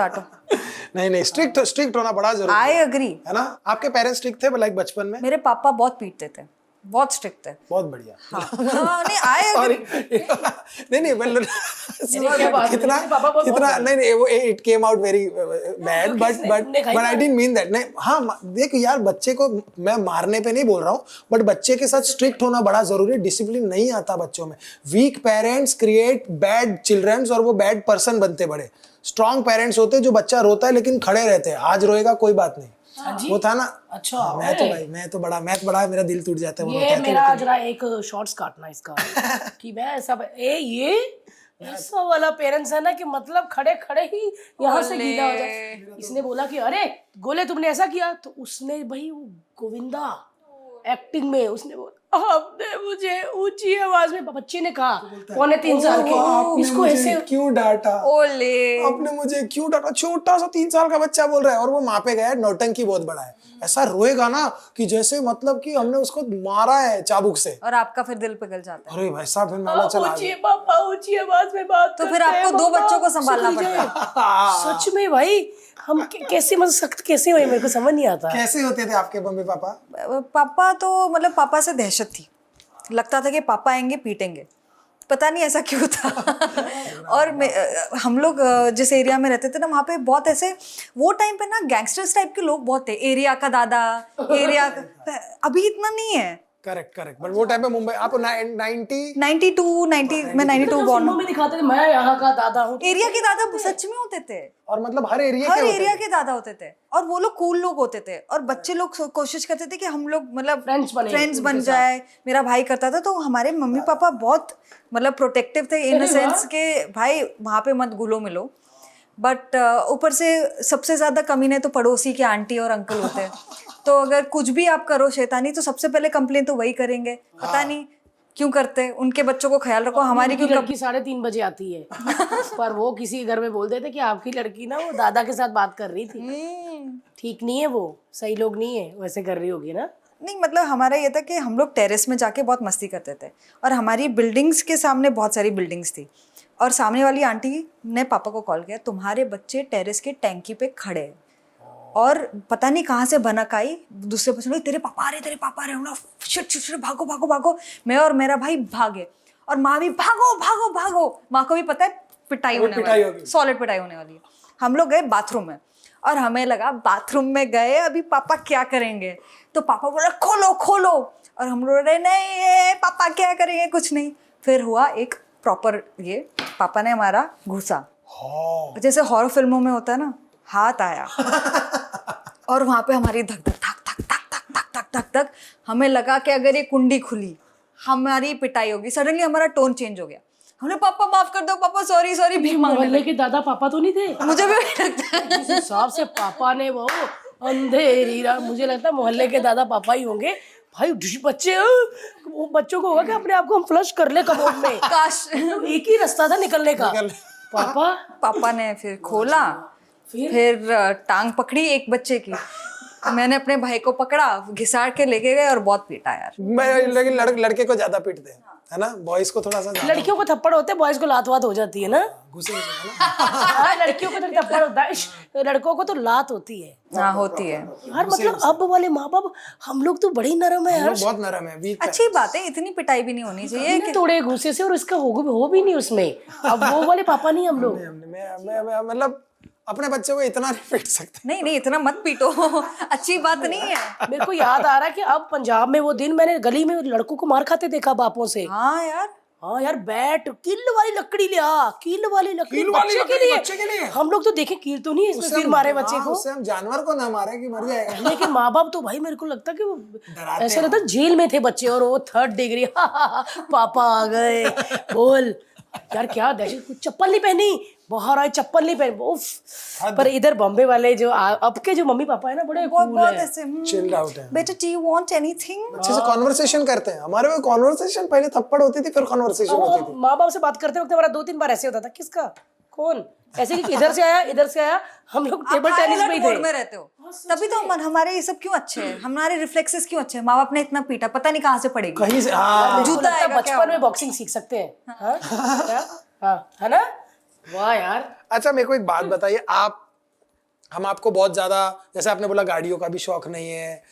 नहीं, स्ट्रिक्ट होना बड़ा जरूरी आई अग्री। है ना। आपके पेरेंट्स स्ट्रिक्ट थे लाइक बचपन में? मेरे पापा बहुत पीटते थे, बहुत स्ट्रिक्ट थे। बहुत बढ़िया। हाँ, नहीं आई अग्री। नहीं कितना नहीं वो it came out very bad, but I didn't mean that. नहीं, हाँ देखो यार, बच्चे को मैं मारने पे नहीं बोल रहा हूँ, बट बच्चे के साथ स्ट्रिक्ट होना बड़ा जरूरी है। डिसिप्लिन नहीं आता बच्चों में। Weak parents create bad childrens, और वो बैड पर्सन बनते बड़े। स्ट्रॉन्ग पेरेंट्स होते जो बच्चा रोता है लेकिन खड़े रहते हैं, आज रोएगा कोई बात नहीं, वो था ना। अच्छा, हाँ, मैं तो बड़ा मेरा दिल टूट जाता है वो ये कहते मेरा जरा एक शॉर्ट्स काटना इसका कि मैं ऐसा ये ऐसा वाला पेरेंट्स है ना कि मतलब खड़े खड़े ही यहाँ से गीला हो जाए। इसने बोला कि अरे गोले तुमने ऐसा किया, तो उसने भाई वो गोविंदा एक्टिंग में उसने बोला आपने मुझे ऊंची आवाज में, बच्चे ने कहा 3.25 साल के, आपने इसको मुझे ऐसे क्यों डांटा, ओले आपने मुझे क्यों डांटा। छोटा सा 3 साल का बच्चा बोल रहा है और वो माँ पे गया है, नौटंकी बहुत बड़ा है, ऐसा रोएगा ना कि जैसे मतलब कि हमने उसको मारा है चाबुक से। और आपका फिर दिल पिघल जाता है। अरे भाई साहब फिर नाला चला ऊंची पापा ऊंची आवाज में बात तो फिर आपको 2 बच्चों को संभालना पड़ता है। सच में भाई हम कैसे मतलब सख्त कैसे हुए, मेरे को समझ नहीं आता। कैसे होते थे आपके मम्मी पापा? पापा तो मतलब पापा से दहशत थी, लगता था कि पापा आएंगे पीटेंगे, पता नहीं ऐसा क्यों था। और हम लोग जिस एरिया में रहते थे ना, वहाँ पे बहुत ऐसे वो टाइम पे ना गैंगस्टर्स टाइप के लोग बहुत थे, एरिया का दादा, एरिया का, अभी इतना नहीं है। करेक्ट बट वो टाइम पे मुंबई आप 90 मैं 92 बॉर्न फिल्मों में दिखाते थे मैं यहाँ का दादा हूँ, एरिया के दादा सच में होते थे, और मतलब हर एरिया के दादा होते थे, और वो लोग कूल लोग होते थे, और बच्चे लोग कोशिश करते थे कि हम लोग मतलब फ्रेंड्स बन जाए। मेरा भाई करता था, तो हमारे मम्मी पापा बहुत मतलब प्रोटेक्टिव थे इन सेंस के भाई वहाँ पे मत घुलो मिलो। बट ऊपर से सबसे ज्यादा कमीने तो पड़ोसी के आंटी और अंकल होते हैं, तो अगर कुछ भी आप करो शैतानी तो सबसे पहले कंप्लेन तो वही करेंगे, पता नहीं क्यों करते। उनके बच्चों को ख्याल रखो, हमारी क्यों लड़की 3:30 बजे आती है पर वो किसी घर में बोल देते कि आपकी लड़की ना वो दादा के साथ बात कर रही थी, ठीक नहीं है, वो सही लोग नहीं है, वैसे कर रही होगी ना। नहीं मतलब हमारा ये था कि हम लोग टेरेस में जाके बहुत मस्ती करते थे, और हमारी बिल्डिंग्स के सामने बहुत सारी बिल्डिंग्स थी, और सामने वाली आंटी ने पापा को कॉल किया, तुम्हारे बच्चे टेरेस के टैंकी पे खड़े हैं, और पता नहीं कहाँ से भनक आई, दूसरे पर्सन तेरे पापा आ रहे हैं, शिट भागो। मैं और मेरा भाई भागे, और माँ भी भागो। माँ को भी पता है पिटाई होने वाली है, सॉलिड पिटाई होने वाली है। हम लोग गए बाथरूम में, और हमें लगा बाथरूम में गए अभी पापा क्या करेंगे, तो पापा बोले खोलो, और हम लोग नहीं पापा क्या करेंगे, कुछ नहीं। फिर हुआ एक प्रॉपर ये, पापा ने हमारा घुसा, जैसे हॉरर फिल्मों में होता है ना, हाथ आया और वहां पे हमारी धक धक हमें लगा कि अगर ये कुंडी खुली हमारी पिटाई होगी। सडनली हमारा टोन चेंज हो गया, हमने पापा माफ कर दो, पापा सॉरी भीख मांगने मोहल्ले के दादा पापा तो नहीं थे? मुझे भी वही लगता है, जिस हिसाब से पापा ने वो अंधेरी रात, मुझे लगता है मोहल्ले के दादा पापा ही होंगे भाई। बच्चे वो बच्चों को होगा कि अपने आप को हम फ्लश कर ले कमोड में, काश एक ही रास्ता था निकलने का। पापा ने फिर खोला, फिर टांग पकड़ी एक बच्चे की, मैंने अपने भाई को पकड़ा, घिसाड़ के लेके गए और बहुत पीटा यार। लेकिन लड़के को ज्यादा पीटते हैं, है ना, बॉयज को थोड़ा सा। लड़कियों को थप्पड़ होते हैं, बॉयज को लात वात हो जाती है ना। लड़कियों को तो थप्पड़ होता है, लड़कों को तो लात होती है। हाँ होती है यार, मतलब अब वाले माँ बाप हम लोग तो बड़ी नरम है यार, बहुत नरम है। अच्छी बात है, इतनी पिटाई भी नहीं होनी चाहिए कि थोड़े गुस्से से, और इसका हो भी नहीं उसमें। अब वो वाले पापा नहीं हम लोग। मैं मतलब अपने बच्चे को इतना नहीं पीट सकते। नहीं इतना मत पीटो, अच्छी बात नहीं है। मेरे को याद आ रहा है कि अब पंजाब में वो दिन मैंने गली में लड़कों को मार खाते देखा बापों से। हाँ यार बैट कील वाली लकड़ी बच्चे के लिए। हम लोग तो देखे कील तो नहीं है इसमें, फिर मारे बच्चे को। उससे हम जानवर को ना मारे कि मर जाएगा। लेकिन माँ बाप तो भाई मेरे को लगता है कि वो ऐसा लगता है जेल में थे बच्चे, और वो 3rd डिग्री पापा आ गए बोल। यार क्या दहशत, कुछ चप्पल नहीं पहनी, बाहर आए चप्पल नहीं पहन, उफ। पर इधर बॉम्बे वाले जो अब के जो मम्मी पापा है ना, बड़े बहुत ऐसे चिल्ड आउट है। बेटा डू यू वांट एनीथिंग, अच्छे से कॉन्वर्सेशन करते हैं। हमारे में कॉन्वर्सेशन पहले थप्पड़ होती थी, फिर कॉन्वर्सेशन होती थी। माँ बाप से बात करते वक्त हमारा 2-3 बार ऐसे होता था, किसका कौन, ऐसे कि इधर से आया। हम लोग टेबल टेनिस में ही थे। में रहते हो तभी तो हमारे ये सब क्यों अच्छे हैं, हमारे रिफ्लेक्सेस क्यों अच्छे हैं। माँ बाप ने इतना पीटा, पता नहीं कहाँ से पड़ेगी, कहीं से। जूता आएगा, बचपन में बॉक्सिंग सीख सकते हैं। है ना, वाह यार। अच्छा मेरे को एक बात बताइए, हम आपको बहुत ज्यादा, जैसे आपने बोला गाड़ियों का भी शौक नहीं है,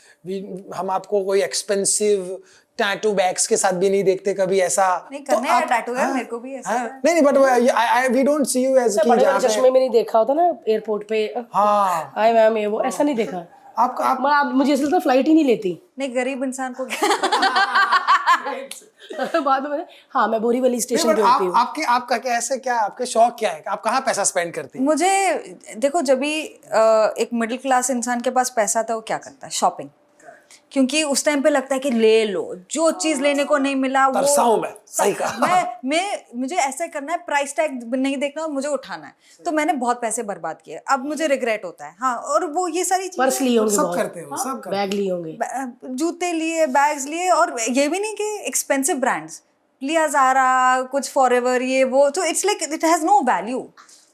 हम आपको कोई एक्सपेंसिव टैटू बैग्स के साथ भी नहीं देखते कभी, ऐसा नहीं करने हैं टैटू यार, मेरे को भी ऐसा है। नहीं but we don't see you as बड़े चश्मे में नहीं देखा होता ना एयरपोर्ट पे, हाँ आई मैम ये वो, ऐसा नहीं देखा। आप मुझे ऐसा लगता फ्लाइट ही नहीं लेती। नहीं गरीब इंसान को बाद में हाँ मैं बोरीवली स्टेशन नहीं, पे but होती हूँ। आपका कैसे क्या आपके शौक क्या है, आप कहाँ पैसा स्पेंड करती हैं? मुझे देखो, जब भी एक मिडिल क्लास इंसान के पास पैसा था वो क्या करता है, शॉपिंग। क्योंकि उस टाइम पे लगता है कि ले लो, जो चीज लेने को नहीं मिला वो तरसाऊं मैं, सही कहा। मुझे ऐसा करना है, प्राइस टैग नहीं देखना और मुझे उठाना है। तो मैंने बहुत पैसे बर्बाद किए, अब मुझे रिग्रेट होता है। हाँ, और वो ये सारी पर्स लिए होंगे, सब बहुत करते हो, सब करते बैग लिए होंगे। जूते लिए, बैग्स लिए, और ये भी नहीं कि एक्सपेंसिव ब्रांड्स लिया, ज़ारा, कुछ फॉरएवर, ये वो, तो it's like it has no value,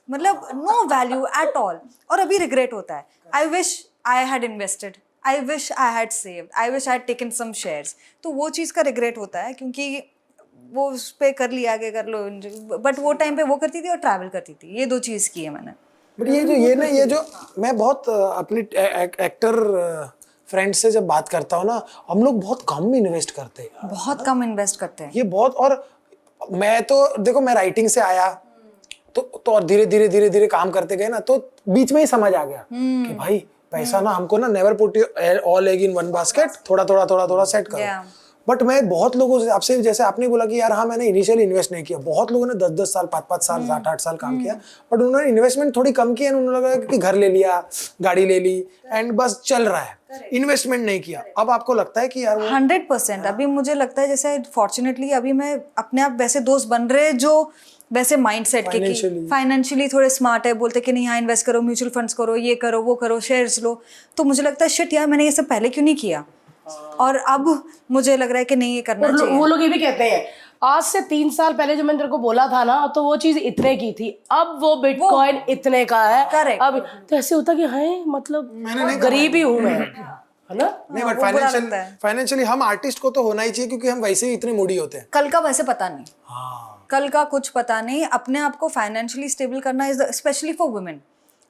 मतलब नो वैल्यू एट ऑल। और अभी रिग्रेट होता है, I wish I had invested, I wish I had saved, I wish I had taken some shares. तो वो चीज़ का रिग्रेट होता है, क्योंकि वो उस पर कर लिया, आगे कर लो। बट वो टाइम पे वो करती थी और ट्रैवल करती थी, ये 2 चीज़ की है मैंने। बट ये जो मैं बहुत अपने एक्टर फ्रेंड से जब बात करता हूँ ना, हम लोग बहुत कम इन्वेस्ट करते हैं, बहुत कम इन्वेस्ट करते हैं। ये बहुत। और मैं तो देखो, मैं राइटिंग से आया तो और धीरे धीरे काम करते गए ना, तो बीच में ही समझ आ गया कि भाई पैसा ना हमको ना never put all egg in one basket, थोड़ा सेट करो। बट मैं बहुत लोगों से, आपसे जैसे आपने बोला कि यार हाँ मैंने इनिशियली इन्वेस्ट नहीं किया, बहुत लोगों ने 10-10 साल 5-5 साल 8-8 साल काम किया, बट उन्होंने इन्वेस्टमेंट थोड़ी कम की, उन्होंने लगा कि घर ले लिया, गाड़ी ले ली एंड बस चल रहा है, इन्वेस्टमेंट नहीं किया। अब आपको लगता है कि यार 100%। अभी मुझे लगता है जैसे फॉर्चुनेटली अभी मैं अपने आप वैसे दोस्त बन रहे जो वैसे माइंडसेट के कि फाइनेंशियली थोड़े स्मार्ट है, बोलते कि नहीं यहाँ इन्वेस्ट करो, म्यूचुअल फंड्स करो, ये करो, वो करो, शेयर्स लो। तो मुझे लगता है शिट यार, मैंने ये सब पहले क्यों नहीं किया, और अब मुझे लग रहा है कि नहीं ये करना चाहिए। वो लोग ये भी कहते हैं आज से 3 साल पहले जो मैंने तेरे को बोला था ना, तो वो चीज इतने की थी, अब वो बिटकॉइन इतने का है। Correct. अब तो ऐसे होता कि है मतलब गरीब ही हूँ मैं, है ना। नहीं, बट फाइनेंशियली हम आर्टिस्ट को तो होना ही चाहिए, क्योंकि हम वैसे ही इतने मूडी होते हैं। कल का वैसे पता नहीं, कल का कुछ पता नहीं। अपने आप को फाइनेंशियली स्टेबल करना इज स्पेशली फॉर वुमेन।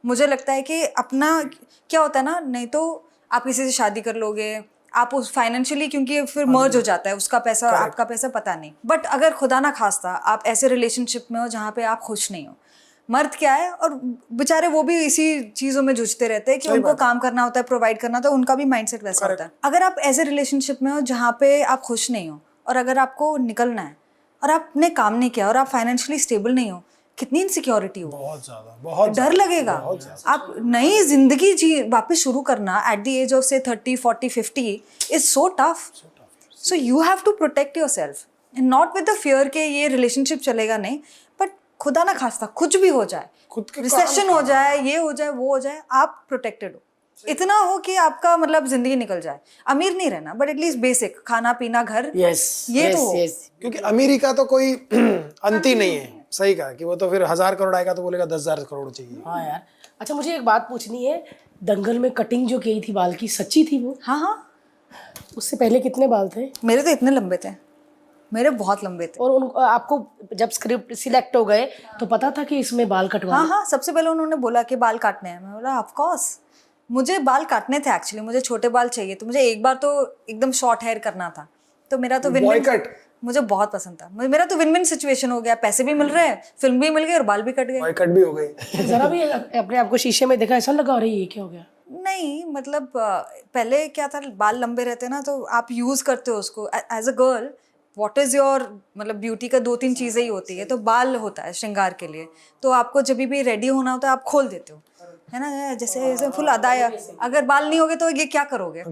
मुझे लगता है कि अपना क्या होता है ना, नहीं तो आप किसी से शादी कर लोगे, आप उस फाइनेंशियली, क्योंकि फिर मर्ज हो जाता है, उसका पैसा और आपका पैसा पता नहीं। बट अगर खुदा ना खास्ता आप ऐसे रिलेशनशिप में हो जहाँ पे आप खुश नहीं हो, मर्द क्या है, और बेचारे वो भी इसी चीज़ों में जूझते रहते हैं कि उनको काम करना होता है, प्रोवाइड करना होता है, उनका भी माइंडसेट वैसा होता है। अगर आप ऐसे रिलेशनशिप में हो जहाँ पे आप खुश नहीं हो, और अगर आपको निकलना है और आपने काम नहीं किया और आप फाइनेंशियली स्टेबल नहीं हो, कितनी इनसिक्योरिटी हो, बहुत ज्यादा, बहुत डर लगेगा। आप नई जिंदगी जी वापस शुरू करना एट द एज ऑफ से 30, 40, 50 is so tough. So you have to protect your self and not with the fear के ये रिलेशनशिप चलेगा नहीं, बट खुदा ना खास्ता कुछ भी हो जाए, रिसेशन हो जाए, ये हो जाए, वो हो जाए, आप प्रोटेक्टेड हो। इतना हो कि आपका मतलब जिंदगी निकल जाए। अमीर नहीं रहना, बट एटलीस्ट बेसिक खाना पीना, घर, ये तो हो। क्योंकि अमीरी का तो कोई अंत ही नहीं है। सही कहा कि वो तो फिर 1000 करोड़ आएगा तो बोलेगा 10,000 करोड़ चाहिए। हाँ यार। अच्छा, मुझे एक बात पूछनी है, दंगल में कटिंग जो की थी बाल की, सच्ची थी वो? हाँ हाँ, उससे पहले कितने बाल थे? मेरे तो इतने लंबे थे, मेरे बहुत लंबे थे। और उन आपको जब स्क्रिप्ट सिलेक्ट हो गए तो पता था कि इसमें बाल कटवा? हाँ, सबसे पहले उन्होंने बोला कि बाल काटने हैं। मैं बोला ऑफ कोर्स, मुझे बाल काटने थे एक्चुअली, मुझे छोटे बाल चाहिए। तो मुझे एक बार तो एकदम शॉर्ट हेयर करना था, तो मेरा तो विन मुझे बहुत पसंद था। मेरा तो विन विन सिचुएशन हो गया, पैसे भी मिल रहे हैं, फिल्म भी मिल गई और बाल भी कट गए। बॉयकट भी हो गई। जरा भी अपने आप को शीशे में देखा, ऐसा लगा रही है क्या हो गया? नहीं, मतलब पहले क्या था, बाल लंबे रहते ना तो आप यूज करते हो उसको as a girl. What is your मतलब ब्यूटी का 2-3 चीजें ही होती है, तो बाल होता है श्रृंगार के लिए। तो आपको जब भी रेडी होना होता है आप खोल देते हो, है ना, जैसे फुल अदाया। अगर बाल नहीं होगे तो ये क्या करोगे,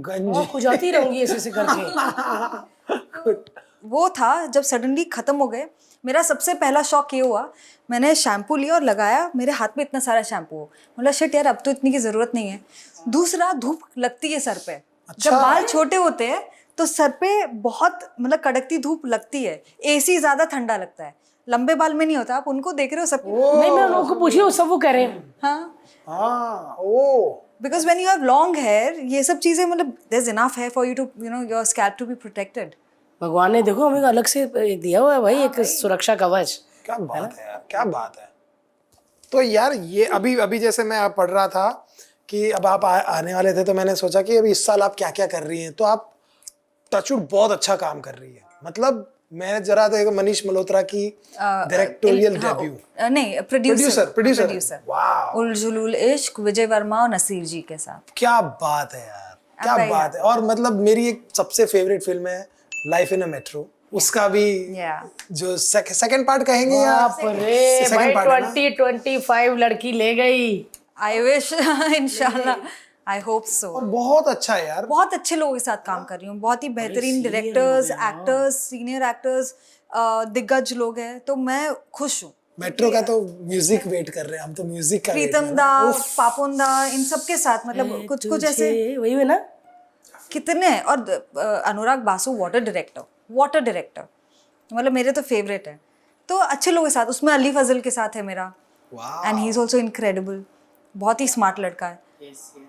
खुजाती रहूंगी ऐसे करके। वो था। जब सडनली खत्म हो गए, मेरा सबसे पहला शौक ये हुआ, मैंने शैम्पू लिया और लगाया, मेरे हाथ में इतना सारा शैम्पू हो, मतलब शिट यार अब तो इतनी की जरूरत नहीं है। दूसरा, धूप लगती है सर पे। जब बाल छोटे होते हैं तो सर पे बहुत मतलब कड़कती धूप लगती है, एसी ज्यादा ठंडा लगता है। लंबे बाल में नहीं होता, आप उनको देख रहे हो सब। नहीं, मैं उनको पूछी हूँ, सब वो कह रहे हैं। हाँ, because when you have long hair, ये सब चीजें मतलब there is enough hair for you to your scalp to be protected. भगवान ने देखो हमें अलग से दिया हुआ है भाई, एक सुरक्षा कवच। क्या बात है यार, क्या बात है। तो यार ये अभी जैसे मैं आप पढ़ रहा था कि अब आप आने वाले थे, तो मैंने सोचा कि अभी इस साल आप क्या क्या कर रही हैं। तो आप टचवुड बहुत अच्छा काम कर रही है। मतलब मैं जरा देखो मनीष मल्होत्रा की डायरेक्टोरियल डेब्यू, नहीं प्रोड्यूसर वाह, उल जुलूल इश्क, विजय वर्मा और नसीर जी के साथ। क्या बात है यार, क्या बात है। और मतलब मेरी एक सबसे फेवरेट फिल्म है लाइफ इन अ मेट्रो। उसका भी या जो सेकंड पार्ट कहेंगे या बाप रे second भाई part है ना? 2025 लड़की ले गई। आई विश इंशाल्लाह, आई होप सो। और बहुत अच्छा है यार। बहुत अच्छे लोगों के साथ काम कर रही हूँ, बहुत ही बेहतरीन डायरेक्टर्स, एक्टर्स, सीनियर एक्टर्स, दिग्गज लोग हैं, तो मैं खुश हूँ। मेट्रो का तो म्यूजिक वेट कर रहे हैं हम, तो म्यूजिक का wait कर प्रीतम रहे दा, हैं। उफ, पापोन दा, इन सब के साथ मतलब कुछ कुछ ऐसे तुझे वही है ना। कितने। और अनुराग बासु वाटर डायरेक्टर मतलब मेरे तो फेवरेट है। तो अच्छे लोगों के साथ, उसमें अली फजल के साथ है मेरा, वाह। And he is also incredible, बहुत ही स्मार्ट लड़का है,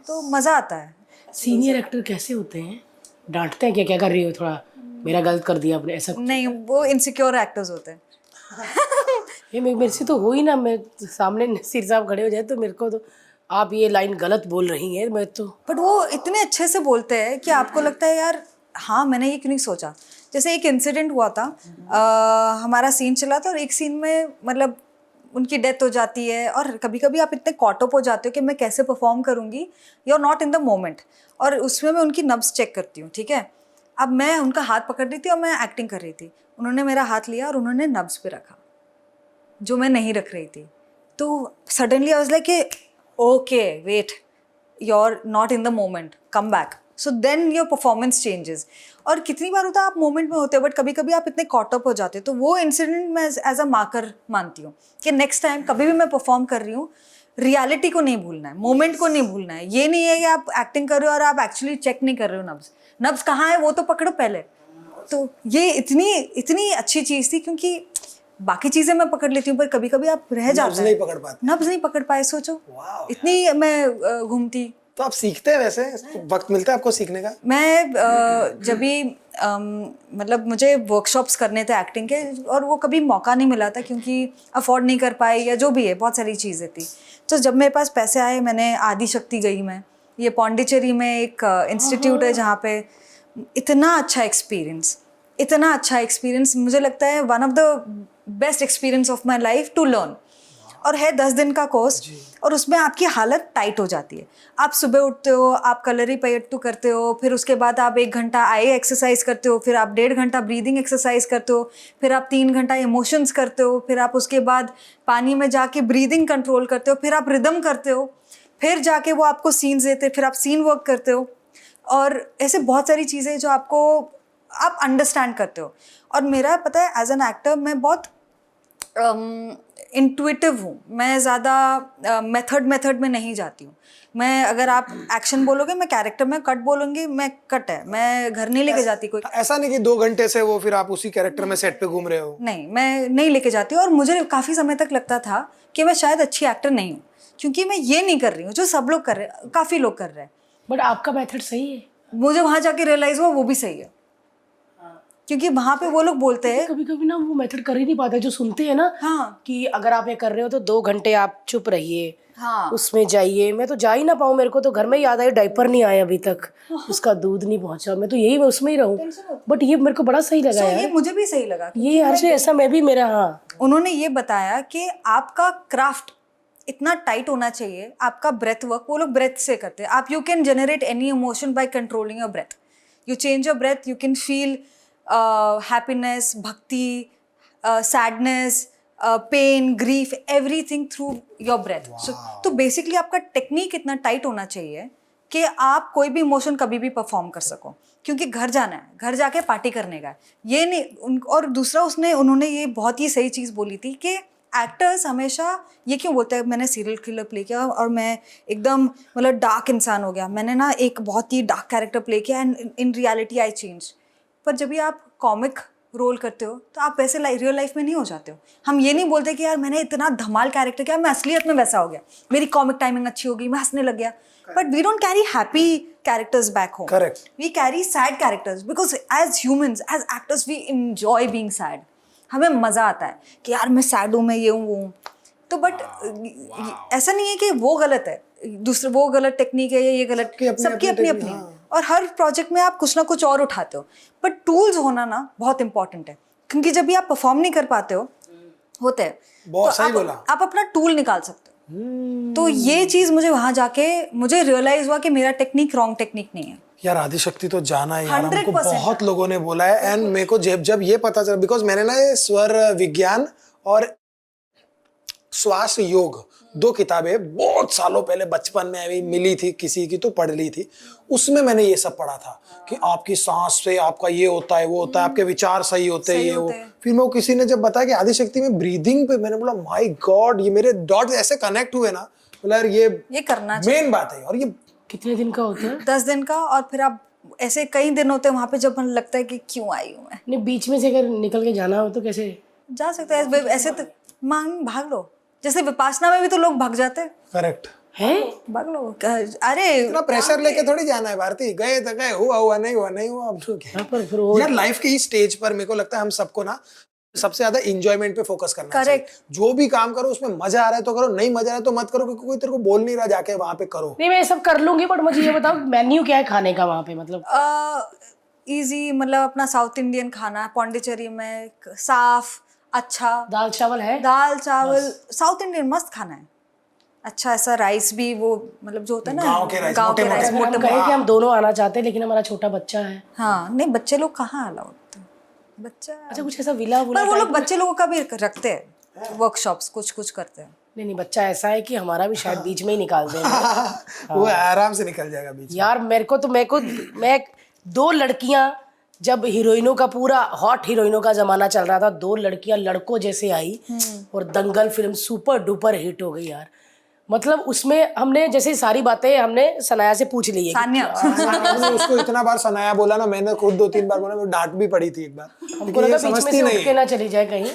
तो मज़ा आता है। सीनियर एक्टर कैसे होते हैं? डांटते हैं क्या कर रही हो, थोड़ा मेरा गलत कर दिया आपने ऐसा? नहीं, वो इनसिक्योर एक्टर्स होते हैं। ये मेरे से तो हो ही ना, मैं सामने नसीर साहब खड़े हो जाए तो मेरे को तो आप ये लाइन गलत बोल रही हैं, मैं तो। बट वो इतने अच्छे से बोलते हैं कि आपको लगता है यार हाँ मैंने ये क्यों नहीं सोचा। जैसे एक इंसिडेंट हुआ था, हमारा सीन चला था और एक सीन में मतलब उनकी डेथ हो जाती है, और कभी कभी आप इतने कॉट अप हो जाते हो कि मैं कैसे परफॉर्म करूँगी, you are not in the moment, और उसमें मैं उनकी नब्ज चेक करती हूँ, ठीक है। अब मैं उनका हाथ पकड़ रही थी और मैं एक्टिंग कर रही थी, उन्होंने मेरा हाथ लिया और उन्होंने नब्ज पे रखा जो मैं नहीं रख रही थी। तो suddenly I was like okay wait, you are not in the moment, come back, so then your performance changes. और कितनी बार होता है आप मोमेंट में होते हो बट कभी कभी आप इतने कॉट अप हो जाते हो, तो वो इंसिडेंट मैं एज अ मार्कर मानती हूँ कि नेक्स्ट टाइम कभी भी मैं परफॉर्म कर रही हूँ, रियलिटी को नहीं भूलना है, मोमेंट को नहीं भूलना है। ये नहीं है कि आप एक्टिंग कर रहे हो और आप एक्चुअली चेक नहीं कर रहे हो नब्ज कहाँ है वो तो पकड़ो पहले। तो ये इतनी अच्छी चीज़ थी, क्योंकि बाकी चीज़ें मैं पकड़ लेती हूँ पर कभी कभी आप रह जाते नब्ज नहीं पकड़ पाते। नब्ज नहीं पकड़ पाए, सोचो वाह। इतनी मैं घूमती। तो आप सीखते हैं वैसे, वक्त मिलता है आपको सीखने का? मैं जब भी मतलब मुझे वर्कशॉप्स करने थे एक्टिंग के, और वो कभी मौका नहीं मिला था क्योंकि अफोर्ड नहीं कर पाए या जो भी है, बहुत सारी चीज़ें थी। तो जब मेरे पास पैसे आए मैंने आदि शक्ति गई, मैं ये पौंडीचेरी में एक इंस्टीट्यूट है जहाँ पे इतना अच्छा एक्सपीरियंस मुझे लगता है one of the best experience of my life to learn. और है 10 दिन का कोर्स, और उसमें आपकी हालत टाइट हो जाती है। आप सुबह उठते हो, आप कलरी पयट्टू करते हो, फिर उसके बाद आप 1 घंटा आई एक्सरसाइज करते हो, फिर आप 1.5 घंटा ब्रीदिंग एक्सरसाइज करते हो, फिर आप 3 घंटा इमोशंस करते हो, फिर आप उसके बाद पानी में जाके ब्रीदिंग कंट्रोल करते हो, फिर आप रिदम करते हो, फिर जाके वो आपको सीन्स देते हैं, फिर आप सीन वर्क करते हो, और ऐसे बहुत सारी चीज़ें जो आपको आप अंडरस्टैंड करते हो। और मेरा पता है एज एन एक्टर मैं बहुत इंट्यूटिव हूँ, मैं ज़्यादा मेथड में नहीं जाती हूँ। मैं अगर आप एक्शन बोलोगे मैं कैरेक्टर में कट बोलूँगी, मैं कट है, मैं घर नहीं लेके जाती कोई। ऐसा नहीं कि 2 घंटे से वो फिर आप उसी कैरेक्टर में सेट पे घूम रहे हो? नहीं, मैं नहीं लेके जाती हूँ। और मुझे काफ़ी समय तक लगता था कि मैं शायद अच्छी एक्टर नहीं हूँ, क्योंकि मैं ये नहीं कर रही हूँ जो सब लोग कर रहे हैं, काफ़ी लोग कर रहे हैं। बट आपका मेथड सही है। मुझे वहाँ जाके रियलाइज़ हुआ वो भी सही है, क्योंकि वहाँ पे वो लोग बोलते हैं कभी कभी ना वो मेथड कर ही नहीं पाते जो सुनते हैं ना। हाँ कि अगर आप ये कर रहे हो तो 2 घंटे आप चुप रहिए, हाँ उसमें जाइए। मैं तो जा ही ना पाऊँ, मेरे को तो घर में ही याद आया डायपर नहीं आया अभी तक, उसका दूध नहीं पहुंचा, मैं तो यही उसमें ही रहूँ। बट ये मेरे को बड़ा सही लगा तो यार, ये मुझे भी सही लगा। ये यार से ऐसा मैं भी मेरा। हाँ, उन्होंने ये बताया कि आपका क्राफ्ट इतना टाइट होना चाहिए, आपका ब्रेथ वर्क, वो लोग ब्रेथ से करते हैं। आप you can generate any emotion by controlling your breath, you change your breath, you can feel happiness, bhakti, sadness, pain, grief, everything through your breath. तो बेसिकली आपका टेक्निक इतना टाइट होना चाहिए कि आप कोई भी इमोशन कभी भी परफॉर्म कर सको, क्योंकि घर जाना है, घर जाके पार्टी करने का है, ये नहीं। और दूसरा उन्होंने ये बहुत ही सही चीज़ बोली थी कि एक्टर्स हमेशा ये क्यों बोलते हैं, मैंने सीरियल किलर प्ले किया और मैं एकदम मतलब डार्क इंसान हो गया, मैंने ना एक बहुत ही डार्क कैरेक्टर प्ले किया and in reality I change. पर जब भी आप कॉमिक रोल करते हो तो आप वैसे रियल लाइफ में नहीं हो जाते हो। हम ये नहीं बोलते कि यार मैंने इतना धमाल कैरेक्टर किया, मैं असलियत में वैसा हो गया, मेरी कॉमिक टाइमिंग अच्छी हो गई, मैं हंसने लग गया। But we don't carry happy characters back home, correct. We carry sad characters because as humans, as actors we enjoy being sad. हमें मज़ा आता है कि यार मैं सैड हूँ, मैं ये हूँ वो हूँ। तो बट ऐसा नहीं है कि वो गलत है, दूसरे वो गलत टेक्निक है या ये गलत, सबकी अपनी अपनी है। और हर प्रोजेक्ट में आप कुछ ना कुछ और उठाते हो, बट टूल्स होना ना बहुत इंपॉर्टेंट है, क्योंकि जब भी आप परफॉर्म नहीं कर पाते हो होते हैं बहुत तो सही बोला। आप अपना टूल निकाल सकते हो। तो ये चीज़ मुझे वहाँ जाके मुझे रियलाइज़ हुआ कि मेरा टेक्निक रॉन्ग टेक्निक नहीं है। यार आदिशक्ति तो जाना है यार, हमको 100% बहुत लोगों ने बोला है। एंड मेरे को जब जब ये पता चला, बिकॉज मैंने ना ये स्वर विज्ञान और श्वास योग 2 किताबें बहुत सालों पहले बचपन में अभी मिली थी किसी की, तो पढ़ ली थी। उसमें मैंने ये सब पढ़ा था कि आपकी सांस से आपका ये होता है, वो होता है, आपके विचार सही होते हैं, ये वो। फिर मैं किसी ने जब बताया कि आदिशक्ति में ब्रीदिंग पे, मैंने बोला माय गॉड, ये मेरे डॉट ऐसे कनेक्ट हुए ना, बोला यार ये करना चाहिए। मेन बात है। और ये कितने दिन का होता है? 10 दिन का। और फिर आप ऐसे कई दिन होते हैं वहां पे जब मन लगता है कि क्यों आई हूँ मैं। नहीं, बीच में से अगर निकल के जाना हो तो कैसे जा सकते हैं ऐसे तो भाग लो, जैसे विपासना में भी तो लोग भाग जाते हैं। करेक्ट है। भाग लो। अरे इतना प्रेशर लेके थोड़ी जाना है भारती, गए तो गए, हुआ नहीं हुआ नहीं हुआ, अब तो क्या। पर फिर वो यार लाइफ के इस स्टेज पर मेरे को लगता है हम सबको ना सबसे ज्यादा इंजॉयमेंट पे फोकस करना चाहिए। जो भी काम करो उसमें मजा आ रहा है तो करो, नहीं मजा आ रहा है तो मत करो, क्योंकि कोई तेरे को बोल नहीं रहा जाके वहां पे करो। नहीं, मैं ये सब कर लूंगी, बट मुझे ये बताओ मेन्यू क्या है खाने का वहाँ पे? मतलब इजी, मतलब अपना साउथ इंडियन खाना पौंडीचेरी में, साफ अच्छा दाल चावल है? दाल चावल साउथ इंडियन मस्त खाना है। अच्छा ऐसा राइस भी, वो मतलब जो होता है ना गाँव के राइस, गाँव के मोटे-मोटे। राइस अगर हम कहें कि हम दोनों आना चाहते हैं लेकिन हमारा छोटा बच्चा है। हाँ नहीं, बच्चे लोग कहाँ अलाउड थे बच्चा। अच्छा, कुछ ऐसा विला पर वो लोग बच्चे लोगों का भी रखते हैं वर्कशॉप्स, कुछ कुछ करते हैं। नहीं, बच्चा ऐसा है कि हमारा भी शायद बीच में ही निकाल देंगे। वो आराम से निकल जाएगा बीच में। यार मैं 2 लड़कियां, जब हीरोइनों का पूरा हॉट हीरोइनों का जमाना चल रहा था, 2 लड़कियां लड़कों जैसे आई और दंगल फिल्म सुपर डुपर हिट हो गई यार। मतलब उसमें हमने जैसे सारी बातें हमने सनाया से पूछ ली है सान्या मैंने उसको इतना बार सनाया बोला ना, मैंने खुद 2-3 बार बोला, मुझे डांट भी पड़ी थी एक बार। हमको लगा बीच में से उठ के ना चली जाए कहीं,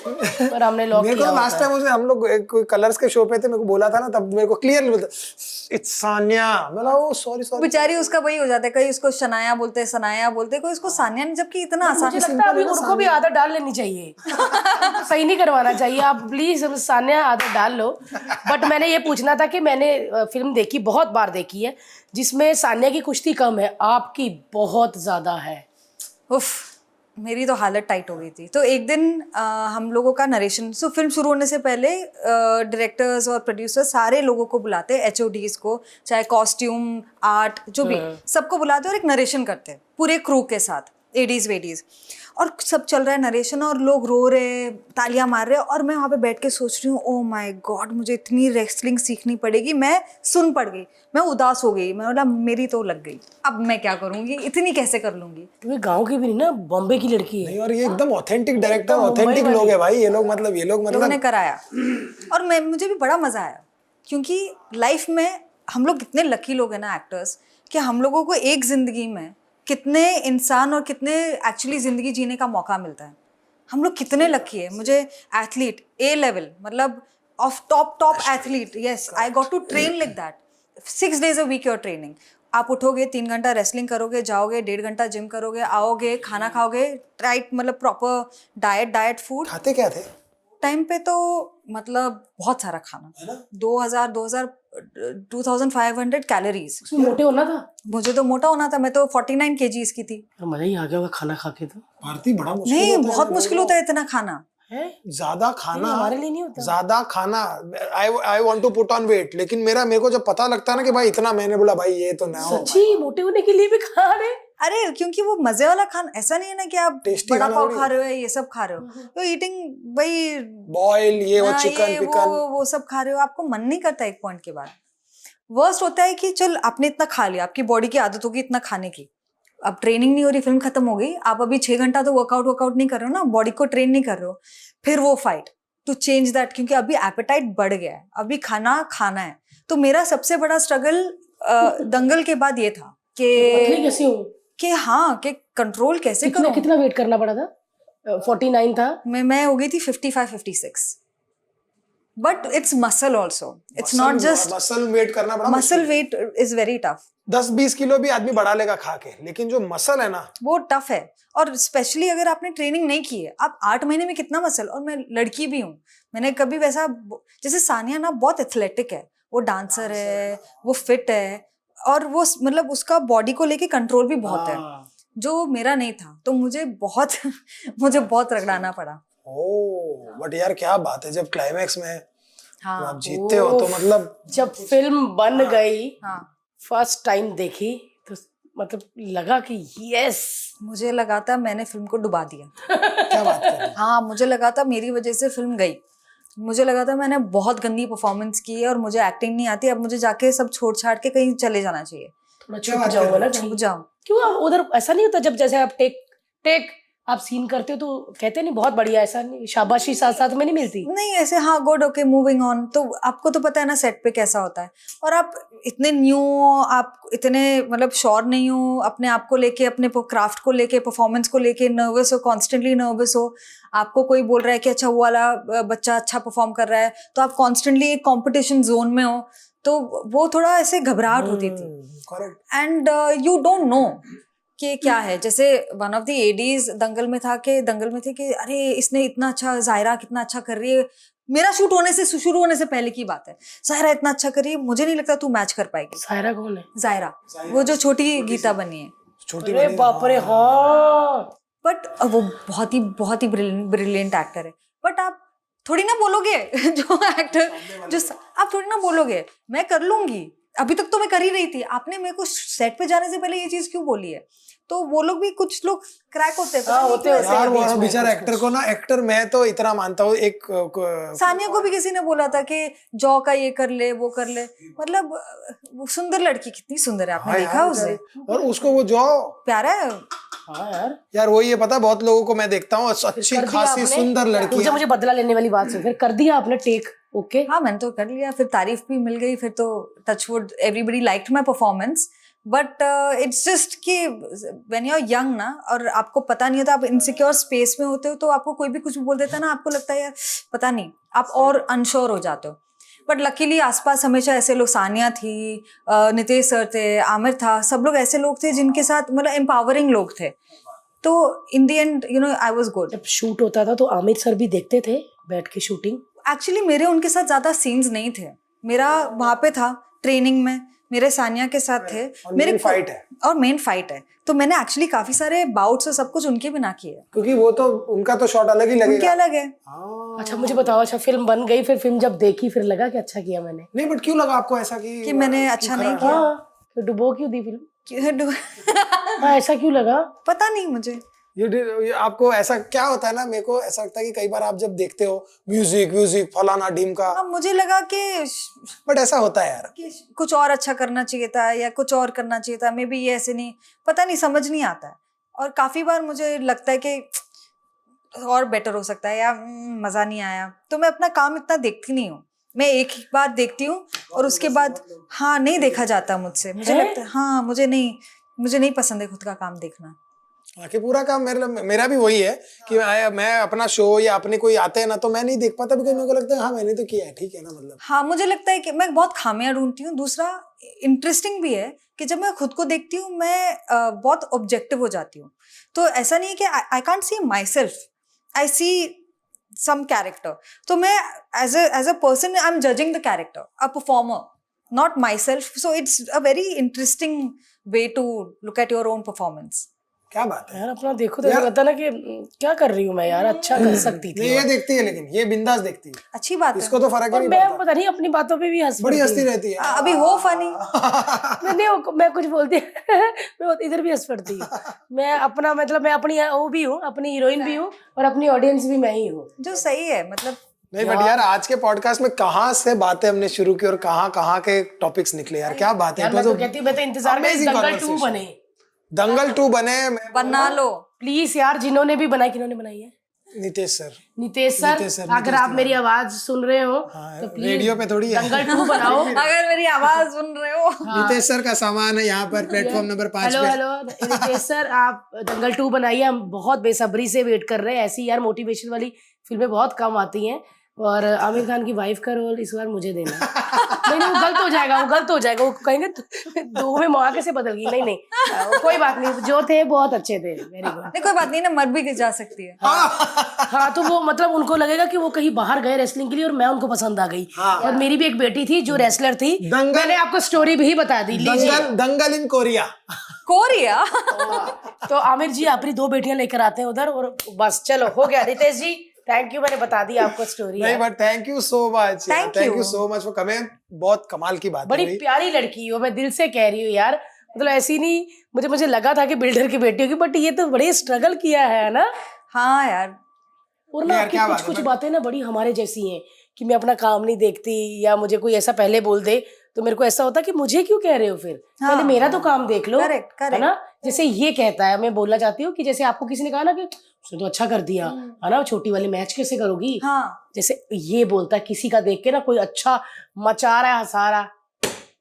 पर हमने लॉक मेरे किया को लास्ट टाइम उसे हम लोग कोई कलर्स के शो पे थे, मेरे को बोला था ना, तब मेरे को क्लियरली बोलता इट्स सान्या। मैं ओ सॉरी बेचारी, उसका वही हो जाता है, कहीं उसको शनाया बोलते, सनाया बोलते, कोई उसको सान्या नहीं, जबकि इतना आसान। मुझे लगता है अभी उनको भी आदत डाल लेनी चाहिए। सही नहीं करवाना चाहिए, आप प्लीज सान्या आदत डाल लो। बट मैंने ये पूछना था कि मैंने फिल्म देखी, बहुत बार देखी है, जिसमें सान्या की कुश्ती कम है, आपकी बहुत ज्यादा है। उफ, मेरी तो हालत टाइट हो गई थी। तो एक दिन हम लोगों का नरेशन, सो फिल्म शुरू होने से पहले डायरेक्टर्स और प्रोड्यूसर सारे लोगों को बुलाते हैं, HODs को, चाहे कॉस्ट्यूम आर्ट जो भी, सबको बुलाते और एक नरेशन करते हैं पूरे क्रू के साथ, ADs वेडीज, और सब चल रहा है नरेशन और लोग रो रहे, तालियां मार रहे, और मैं वहाँ पे बैठ के सोच रही हूँ ओ माय गॉड, मुझे इतनी रेसलिंग सीखनी पड़ेगी। मैं सुन पड़ गई, मैं उदास हो गई, मैं बोला मेरी तो लग गई, अब मैं क्या करूँगी, इतनी कैसे कर लूँगी। क्योंकि गांव की भी नहीं ना, बॉम्बे की लड़की है। नहीं, और ये एकदम ऑथेंटिक डायरेक्टर, ऑथेंटिक लोग है भाई ये लोग। मतलब लोगों ने कराया और मुझे भी बड़ा मजा आया, क्योंकि लाइफ में हम लोग कितने लकी लोग हैं ना एक्टर्स, कि हम लोगों को एक जिंदगी में कितने इंसान और कितने एक्चुअली जिंदगी जीने का मौका मिलता है। हम लोग कितने लकी है। मुझे एथलीट A लेवल, मतलब off top athlete, yes I got to train like that. 6 days a week your training. आप उठोगे, 3 घंटा रेसलिंग करोगे, जाओगे 1.5 घंटा जिम करोगे, आओगे, खाना खाओगे, राइट, मतलब प्रॉपर डाइट फूड। खाते क्या थे टाइम पे तो मतलब बहुत सारा खाना, 2500 कैलोरीज। मोटे होना था? मुझे तो मोटा होना था, मैं तो 49 kgs की थी। मजा ही आ गया होगा खाना खा के। तो भारती बड़ा मुश्किल नहीं, होता है बहुत मुश्किल होता है इतना खाना। है ज्यादा खाना, हमारे लिए नहीं होता। ज्यादा खाना। I want to put on weight, लेकिन मेरे को जब पता लगता है ना कि भाई इतना, मैंने बोला भाई ये तो ना हो। सच्ची मोटे होने के लिए भी खा रहे? अरे क्योंकि वो मजे वाला खाना, ऐसा नहीं है ना कि आप Tasty बड़ा खाना पाव थोड़ी खा रहे हो, ये सब खा रहे हो, तो ईटिंग वही बॉयल ये वो हाँ, चिकन ये पिकन, वो सब खा रहे हो, आपको मन नहीं करता एक पॉइंट के बाद। वर्स्ट होता है कि चल आपने इतना खा लिया, आपकी बॉडी की आदत होगी इतना खाने की, अब ट्रेनिंग नहीं हो रही, फिल्म खत्म हो गई, आप अभी 6 घंटा तो वर्कआउट नहीं कर रहे हो ना, बॉडी को ट्रेन नहीं कर रहे हो, फिर वो फाइट टू चेंज दैट, क्योंकि अभी एपेटाइट बढ़ गया है, अभी खाना है। तो मेरा सबसे बड़ा स्ट्रगल दंगल के बाद ये था कैसे हो कि हाँ, कि कंट्रोल कैसे करूं। कितना वेट करना पड़ा था? 49 था। मैं हो गई थी 55-56, but it's muscle also, it's not just muscle weight करना बड़ा muscle weight is very tough. 10-20 kilo भी आदमी बढ़ा लेगा खा के, लेकिन जो मसल है ना वो टफ है, और स्पेशली अगर आपने ट्रेनिंग नहीं की है। आप 8 महीने में कितना मसल, और मैं लड़की भी हूँ, मैंने कभी वैसा, जैसे सानिया ना बहुत एथलेटिक है, वो डांसर है, वो फिट है, और वो मतलब उसका बॉडी को लेके कंट्रोल भी बहुत है, जो मेरा नहीं था। तो मुझे बहुत रगड़ाना पड़ा। ओह बट यार क्या बात है, जब क्लाइमैक्स में हाँ, आप जीतते हो तो मतलब जब फिल्म बन गई, हाँ, फर्स्ट टाइम देखी तो मतलब लगा कि यस मुझे लगा था मैंने फिल्म को डुबा दिया। क्या बात कर रही हैं? हाँ, मुझे लगा था मेरी वजह से फिल्म गई। मुझे लगा था मैंने बहुत गंदी परफॉर्मेंस की है और मुझे एक्टिंग नहीं आती, अब मुझे जाके सब छोड़ छाड़ के कहीं चले जाना चाहिए, थोड़ा क्या छुप बात जाऊंगा कर ना रहे कहीं। छुप जाऊं। क्यों आप उधर ऐसा नहीं होता जब जैसे आप टेक आप सीन करते हो तो कहते नहीं बहुत बढ़िया, ऐसा नहीं शाबाशी साथ साथ में नहीं मिलती? नहीं ऐसे, हाँ गुड ओके मूविंग ऑन। तो आपको तो पता है ना सेट पे कैसा होता है, और आप इतने न्यू, आप इतने मतलब श्योर नहीं हो अपने आप को लेके, अपने क्राफ्ट को लेके, परफॉर्मेंस को लेके, नर्वस हो, कॉन्स्टेंटली नर्वस हो। आपको कोई बोल रहा है कि अच्छा वो वाला बच्चा अच्छा परफॉर्म कर रहा है, तो आप कॉन्स्टेंटली एक कॉम्पिटिशन जोन में हो, तो वो थोड़ा ऐसे घबराहट होती थी। Correct. And you don't know कि क्या है। जैसे वन ऑफ द एडीज दंगल में था कि दंगल में थे कि अरे इसने इतना अच्छा, जायरा कितना अच्छा कर रही है। मेरा शूट होने से, शुरू होने से पहले की बात है, जायरा इतना अच्छा कर रही है, मुझे नहीं लगता तू मैच कर पाएगी। सायरा कौन है? जायरा, वो जो छोटी गीता बनी है। छोटी अरे बनी बाप रे, हाँ बट वो बहुत ही ब्रिलियंट एक्टर है। बट आप थोड़ी ना बोलोगे जो एक्टर आप थोड़ी ना बोलोगे मैं कर लूंगी, अभी तक तो मैं कर ही रही थी, आपने मेरे को सेट पे जाने से पहले ये चीज क्यों बोली है। तो वो लोग भी, कुछ लोग क्रैक होते हैं, पता नहीं होते क्यों हैं। ऐसे। यार वो बीच में बेचारा कुछ- एक्टर को ना, एक्टर मैं तो इतना मानता हूँ, एक सानिया को भी किसी ने बोला था कि जॉ का ये कर ले, वो कर ले, मतलब वो सुंदर लड़की, कितनी सुंदर है, आपने हाँ देखा यार उसे? बेचारी। और उसको वो जो प्यारा है। हाँ यार, यार वही है, पता है, बहुत लोगों को मैं देखता हूँ अच्छी कर दिया खासी आपने? सुंदर लड़की मुझे है। मुझे बदला लेने वाली बात सुन, फिर कर दिया आपने टेक? ओके, हाँ मैंने तो कर लिया, फिर तारीफ भी मिल गई, फिर तो touchwood everybody liked my performance. But it's just कि व्हेन यू आर यंग ना, और आपको पता नहीं होता, आप इनसिक्योर स्पेस में होते हो, तो आपको कोई भी कुछ बोल देता है ना, आपको लगता है यार पता नहीं, आप और अनश्योर हो जाते हो। बट लकीली आसपास हमेशा ऐसे लोग, सानिया थी, नितेश सर थे, आमिर था, सब लोग ऐसे लोग थे जिनके साथ मतलब एम्पावरिंग लोग थे। तो in the end you know I was good. जब शूट होता था तो आमिर सर भी देखते थे बैठ के शूटिंग? एक्चुअली मेरे उनके साथ ज्यादा सीन्स नहीं थे, मेरा वहां पे था ट्रेनिंग में, मेरे सानिया के साथ थे, और मेरे main fight है। और मेन फाइट है, तो मैंने एक्चुअली काफी सारे बाउट्स और सब कुछ उनके बिना किए। क्योंकि वो तो उनका तो शॉट अलग ही उनके लगेगा। अलग है। हाँ। अच्छा मुझे बताओ, अच्छा फिल्म बन गई, फिर फिल्म जब देखी फिर लगा कि अच्छा किया मैंने? नहीं बट क्यों लगा आपको ऐसा कि मैंने अच्छा नहीं किया? हाँ, तो डुबो क्यों दी फिल्म? क्यों- हाँ, ऐसा क्यों लगा? पता नहीं मुझे। ये आपको ऐसा क्या होता है ना, मेरे को ऐसा लगता है कि कई बार आप जब देखते हो म्यूजिक फलाना ढीमका, अब मुझे लगा कि बट ऐसा होता है यार। कुछ और अच्छा करना चाहिए था, या कुछ और करना चाहिए था, मे बी ये ऐसे नहीं, पता नहीं, समझ नहीं आता है। और काफी बार मुझे लगता है कि और बेटर हो सकता है, या मजा नहीं आया, तो मैं अपना काम इतना देखती नहीं हूँ। मैं एक ही बार देखती हूँ और उसके बाद हाँ नहीं देखा जाता मुझसे। मुझे लगता है हाँ, मुझे नहीं पसंद है खुद का काम देखना। कि पूरा काम मेरा भी वही है कि मैं अपना शो या अपने कोई आते हैं ना, तो मैं नहीं देख पाता, बिकॉज मेरे को लगता है हाँ मैंने तो किया है, ठीक है ना, मतलब। हाँ मुझे लगता है कि मैं बहुत खामियां ढूंढती हूँ। दूसरा इंटरेस्टिंग भी है कि जब मैं खुद को देखती हूँ, मैं बहुत ऑब्जेक्टिव हो जाती हूँ। तो ऐसा नहीं है कि I can't see my self, I see some character. तो मैं as a person I am judging the character, a performer, not my self. So it's a very interesting way to look at your own performance. क्या बात है यार अपना देखो तो ऐसा लगता है ना कि क्या कर रही हूँ मैं यार, अच्छा कर सकती थी। नहीं, ये देखती है, लेकिन ये बिंदास देखती है, अच्छी बात है। इसको तो फर्क ही और नहीं मैं पड़ता, पता नहीं अपनी बातों पे भी हंस बड़ी पड़ती हंसती हूँ। रहती है। अभी हो फनी। मैं कुछ बोलती मैं इधर भी हंस पड़ती हूँ। मैं अपना मतलब मैं अपनी वो भी हूँ, अपनी हीरोइन भी हूँ, और अपनी ऑडियंस भी मैं ही हूँ। जो सही है, मतलब नहीं बट यार आज के पॉडकास्ट में कहाँ से बातें हमने शुरू की और कहाँ के टॉपिक्स निकले यार, क्या बात है। यार मैं तो कहती हूँ, मैं तो इंतजार में amazing दंगल 2 conversation। बने। दंगल 2 बने, बना लो। प्लीज यार, जिन्होंने भी बनाई, किन्होंने बनाई है? नितेश सर। नितेश सर, अगर आप मेरी आवाज सुन रहे हो तो प्लीज रेडियो पे थोड़ी है। दंगल 2 बनाओ। अगर मेरी आवाज सुन रहे हो, नितेश सर का सामान है यहाँ पर प्लेटफॉर्म नंबर 5 पे। हेलो नितेश सर, आप दंगल 2 बनाइए, हम बहुत बेसब्री से वेट कर रहे हैं। ऐसी यार मोटिवेशन वाली फिल्में बहुत कम आती हैं, और आमिर खान की वाइफ का रोल इस बार मुझे देना। नहीं वो गलत हो जाएगा, वो कहेंगे 2 में मौका कैसे बदल गई। नहीं कोई बात नहीं, जो थे बहुत अच्छे थे, वेरी गुड। नहीं कोई बात नहीं ना, मर भी जा सकती है। हाँ तो वो मतलब उनको लगेगा कि वो कहीं बाहर गए रेसलिंग के लिए और मैं उनको पसंद आ गई। और मेरी भी एक बेटी थी जो रेसलर थी, मैंने आपको स्टोरी भी बता दी। दंगल इन कोरिया। कोरिया। तो आमिर जी अपनी 2 बेटियां लेकर आते हैं उधर, और बस चलो हो गया। रितेश जी थैंक यू, मैंने बता दी आपको स्टोरी। नहीं but thank you so much, Thank thank you you so much for coming. बहुत कमाल की बात बड़ी है। प्यारी लड़की हो, मैं दिल से कह रही हूँ यार, मतलब ऐसी नहीं, मुझे लगा था कि बिल्डर की बेटी होगी, बट ये तो बड़े स्ट्रगल किया है ना। हाँ यार, और ना यार, आपकी क्या कुछ बात है, कुछ but- बातें ना बड़ी हमारे जैसी हैं कि मैं अपना काम नहीं देखती, या मुझे कोई ऐसा पहले बोल दे तो मेरे को ऐसा होता कि मुझे क्यों कह रहे हो, फिर हाँ, पहले मेरा तो काम देख लो। Correct, correct. है ना, जैसे ये कहता है, मैं बोलना चाहती हूँ कि जैसे आपको किसी ने कहा ना कि उसने तो अच्छा कर दिया, है ना, छोटी वाली मैच कैसे करोगी, हाँ, जैसे ये बोलता है किसी का देख के ना, कोई अच्छा मचा रहा है, हंसा रहा,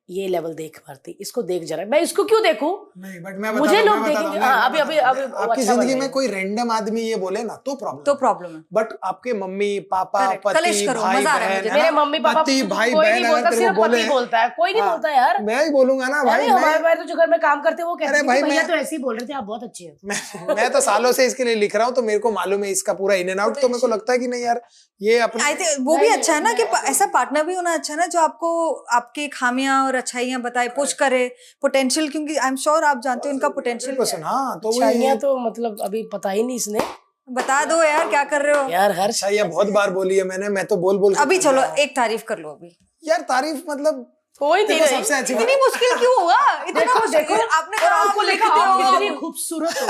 ये लेवल देख भारती, इसको देख जरा, मैं इसको क्यों देखूं? नहीं, बट मैं मुझे बताता लोग हूँ, मैं देखेंगे, बताता हूँ, हाँ, मैं अभी बताता हूँ। वो आपकी अच्छा बन जिंदगी रहा में है। कोई रैंडम आदमी ये बोले ना तो तो प्रॉब्लम है। बट आपके मम्मी पापा Correct. पति कलेश करो, भाई मजा आ रहा है बहन, मुझे। है मेरे ना? मम्मी पापा पति भाई कोई बहन नहीं अगर बोलता, तेरे सिर्फ को बोले, पति बोलता है, कोई नहीं हाँ, बोलता यार। मैं ही बोलूंगा ना भाई, अरे हमारे मैं बार तो जो घर में काम करते हैं वो कहते अरे हैं भाई, कि भैया मैं- तो ऐसे ही बोल रहे थे, आप बहुत अच्छे हो। मैं तो सालों से इसके लिए लिख रहा हूँ, तो मेरे को मालूम है इसका पूरा इन एंड आउट, तो मेरे को लगता है कि नहीं यार ये अपने आई थिंक वो भी अच्छा है ना कि ऐसा पार्टनर भी होना अच्छा है ना, जो आपको आपकी खामियां और अच्छाइयां बताए, पुश करे, पोटेंशियल, क्योंकि आई एम श्योर आप जानते हो इनका पोटेंशियल 100%, हाँ, तो अच्छाइयाँ वो तो मतलब अभी पता ही नहीं इसने बता दो यार, क्या कर रहे हो यार। हर्ष अच्छा, ये बहुत बार बोली है मैंने, मैं तो बोल के अभी थक चलो गया। एक तारीफ कर लो अभी। यार तारीफ मतलब कोई नहीं देखो, रही। सबसे अच्छी इतनी मुश्किल क्यों हुआ? इतना देखो मुश्किल देखो, आपने और कहा आपको आप लिखा लिखते आप हो। कितनी खूबसूरत हो,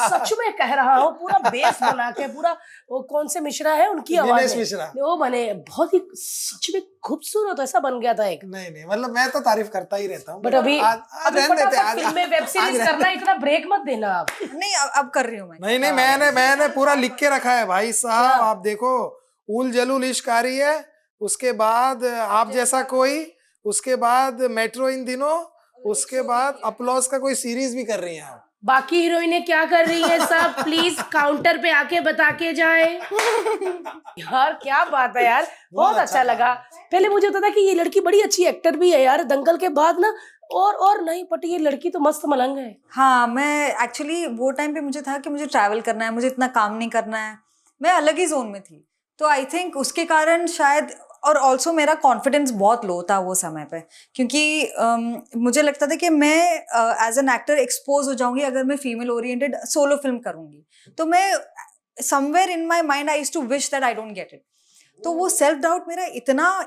सच में कह रहा हूँ, पूरा बेस बना के, पूरा वो कौन से मिश्रा है उनकी आवाज दिनेश है, मिश्रा। वो बने बहुत ही सच में खूबसूरत, ऐसा बन गया था एक। नहीं, मतलब मैं तो तारीफ करता ही रहता हूँ, बट अभी आज अभी रहने देते, फटाफट आज- फिल्म में वेब आज सीरीज रहने- करना, इतना ब्रेक मत देना आप। नहीं, अब कर रही हूँ मैं। नहीं, मैंने पूरा लिख के रखा है भाई साहब, आप देखो, उल जलूल इश्क आ रही है, उसके बाद आप जैसा कोई, उसके बाद मेट्रो इन दिनों, उसके बाद अपलॉज का कोई सीरीज भी कर रही हैं आप। बाकी हीरोइनें क्या कर रही हैं सब, प्लीज काउंटर पे आके बता के जाएं। यार क्या बात है यार, बहुत अच्छा लगा। पहले मुझे होता था कि ये लड़की बड़ी अच्छी एक्टर भी है यार, दंगल के बाद ना और नहीं, बट ये लड़की तो मस्त मलंग है। हाँ, मैं एक्चुअली वो टाइम पे मुझे था कि मुझे ट्रैवल करना है, मुझे इतना काम नहीं करना है, मैं अलग ही जोन में थी, तो आई थिंक उसके कारण शायद, और ऑल्सो मेरा कॉन्फिडेंस बहुत लो था वो समय पे, क्योंकि मुझे लगता था कि मैं एज एन एक्टर एक्सपोज हो जाऊंगी अगर मैं फीमेल ओरिएंटेड सोलो फिल्म करूंगी, तो मैं somewhere in my mind I used to wish that I don't get it. तो वो सेल्फ डाउट मेरा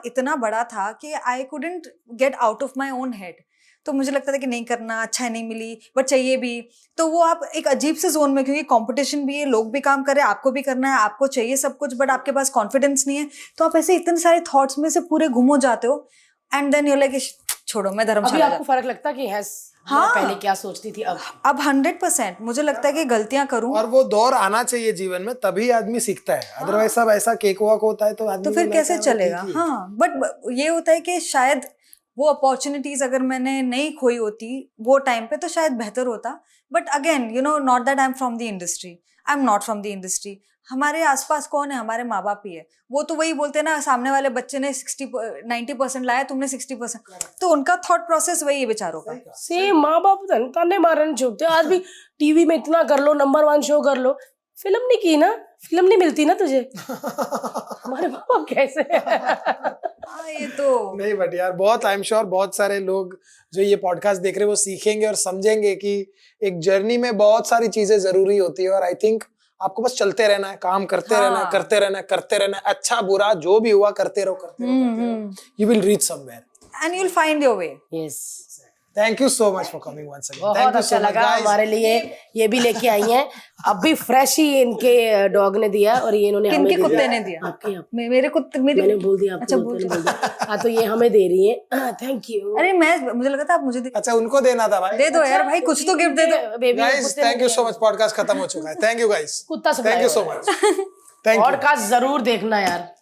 इतना बड़ा था कि I couldn't get out of my own head. तो मुझे लगता था कि नहीं करना, अच्छा नहीं मिली, बट चाहिए भी, तो वो आप एक अजीब से जोन में, क्योंकि कंपटीशन भी है, लोग भी काम कर रहे हैं, आपको भी करना है, आपको चाहिए सब कुछ, बट आपके पास कॉन्फिडेंस नहीं है, तो आप ऐसे इतने सारे थॉट्स में से पूरे गुम हो जाते हो, एंड देन यू लाइक छोड़ो, मैं अभी धर्मशाला आपको फर्क लगता है कि मैं हाँ। पहले क्या सोचती थी, अब 100% मुझे लगता है कि गलतियां करूं, और वो दौर आना चाहिए जीवन में, तभी आदमी सीखता है, अदरवाइज सब ऐसा केक वॉक होता है तो आदमी तो फिर को कैसे लगता है, चलेगा। ठीक ही है। हाँ, बट ये होता है कि शायद वो अपॉर्चुनिटीज अगर मैंने नहीं खोई होती वो टाइम पे तो शायद बेहतर होता, but again you know, not that I am from the industry, I am not from the industry. हमारे आसपास कौन है? हमारे माँ बाप ही है, वो तो वही बोलते हैं ना, सामने वाले बच्चे ने 90% लाया, तुमने 60%, तो उनका थॉट प्रोसेस वही है बेचारों का। सेम माँ बाप ताने मारने छोड़ते, आज भी टीवी में इतना कर लो, नंबर 1 शो कर लो, फिल्म नहीं की ना, फिल्म नहीं मिलती ना तुझे। हमारे माँ बाप कैसे हाँ, ये तो नहीं, बट यार बहुत, आई एम श्योर बहुत सारे लोग जो ये पॉडकास्ट देख रहे हैं वो सीखेंगे और समझेंगे कि एक जर्नी में बहुत सारी चीजें जरूरी होती है, और आई थिंक आपको बस चलते रहना है, काम करते रहना है, करते रहना है, अच्छा बुरा जो भी हुआ करते रहो, you will reach somewhere and you will find your way. Yes, thank you so much for coming once again, बहुत अच्छा लगा हमारे लिए, ये भी लेके आई हैं, अभी फ्रेश ही इनके डॉग ने दिया, और ये इन्होंने हमें किनके दे कुत्ते दिया। ने दिया? आपके मेरे कुत्ते, मेरे मैंने बोल दिया, अच्छा, आपको बोल दिया। हाँ, तो ये हमें दे रही है, थैंक यू। अरे मुझे लगा था आप मुझे अच्छा, उनको देना था भाई, दे दो यार भाई, कुछ तो गिफ्ट दे दो। Baby guys thank you so much, podcast खत्म हो चुका है, थैंक यू गाइस, कुत्ता thank you so much, thank you. Podcast जरूर देखना यार।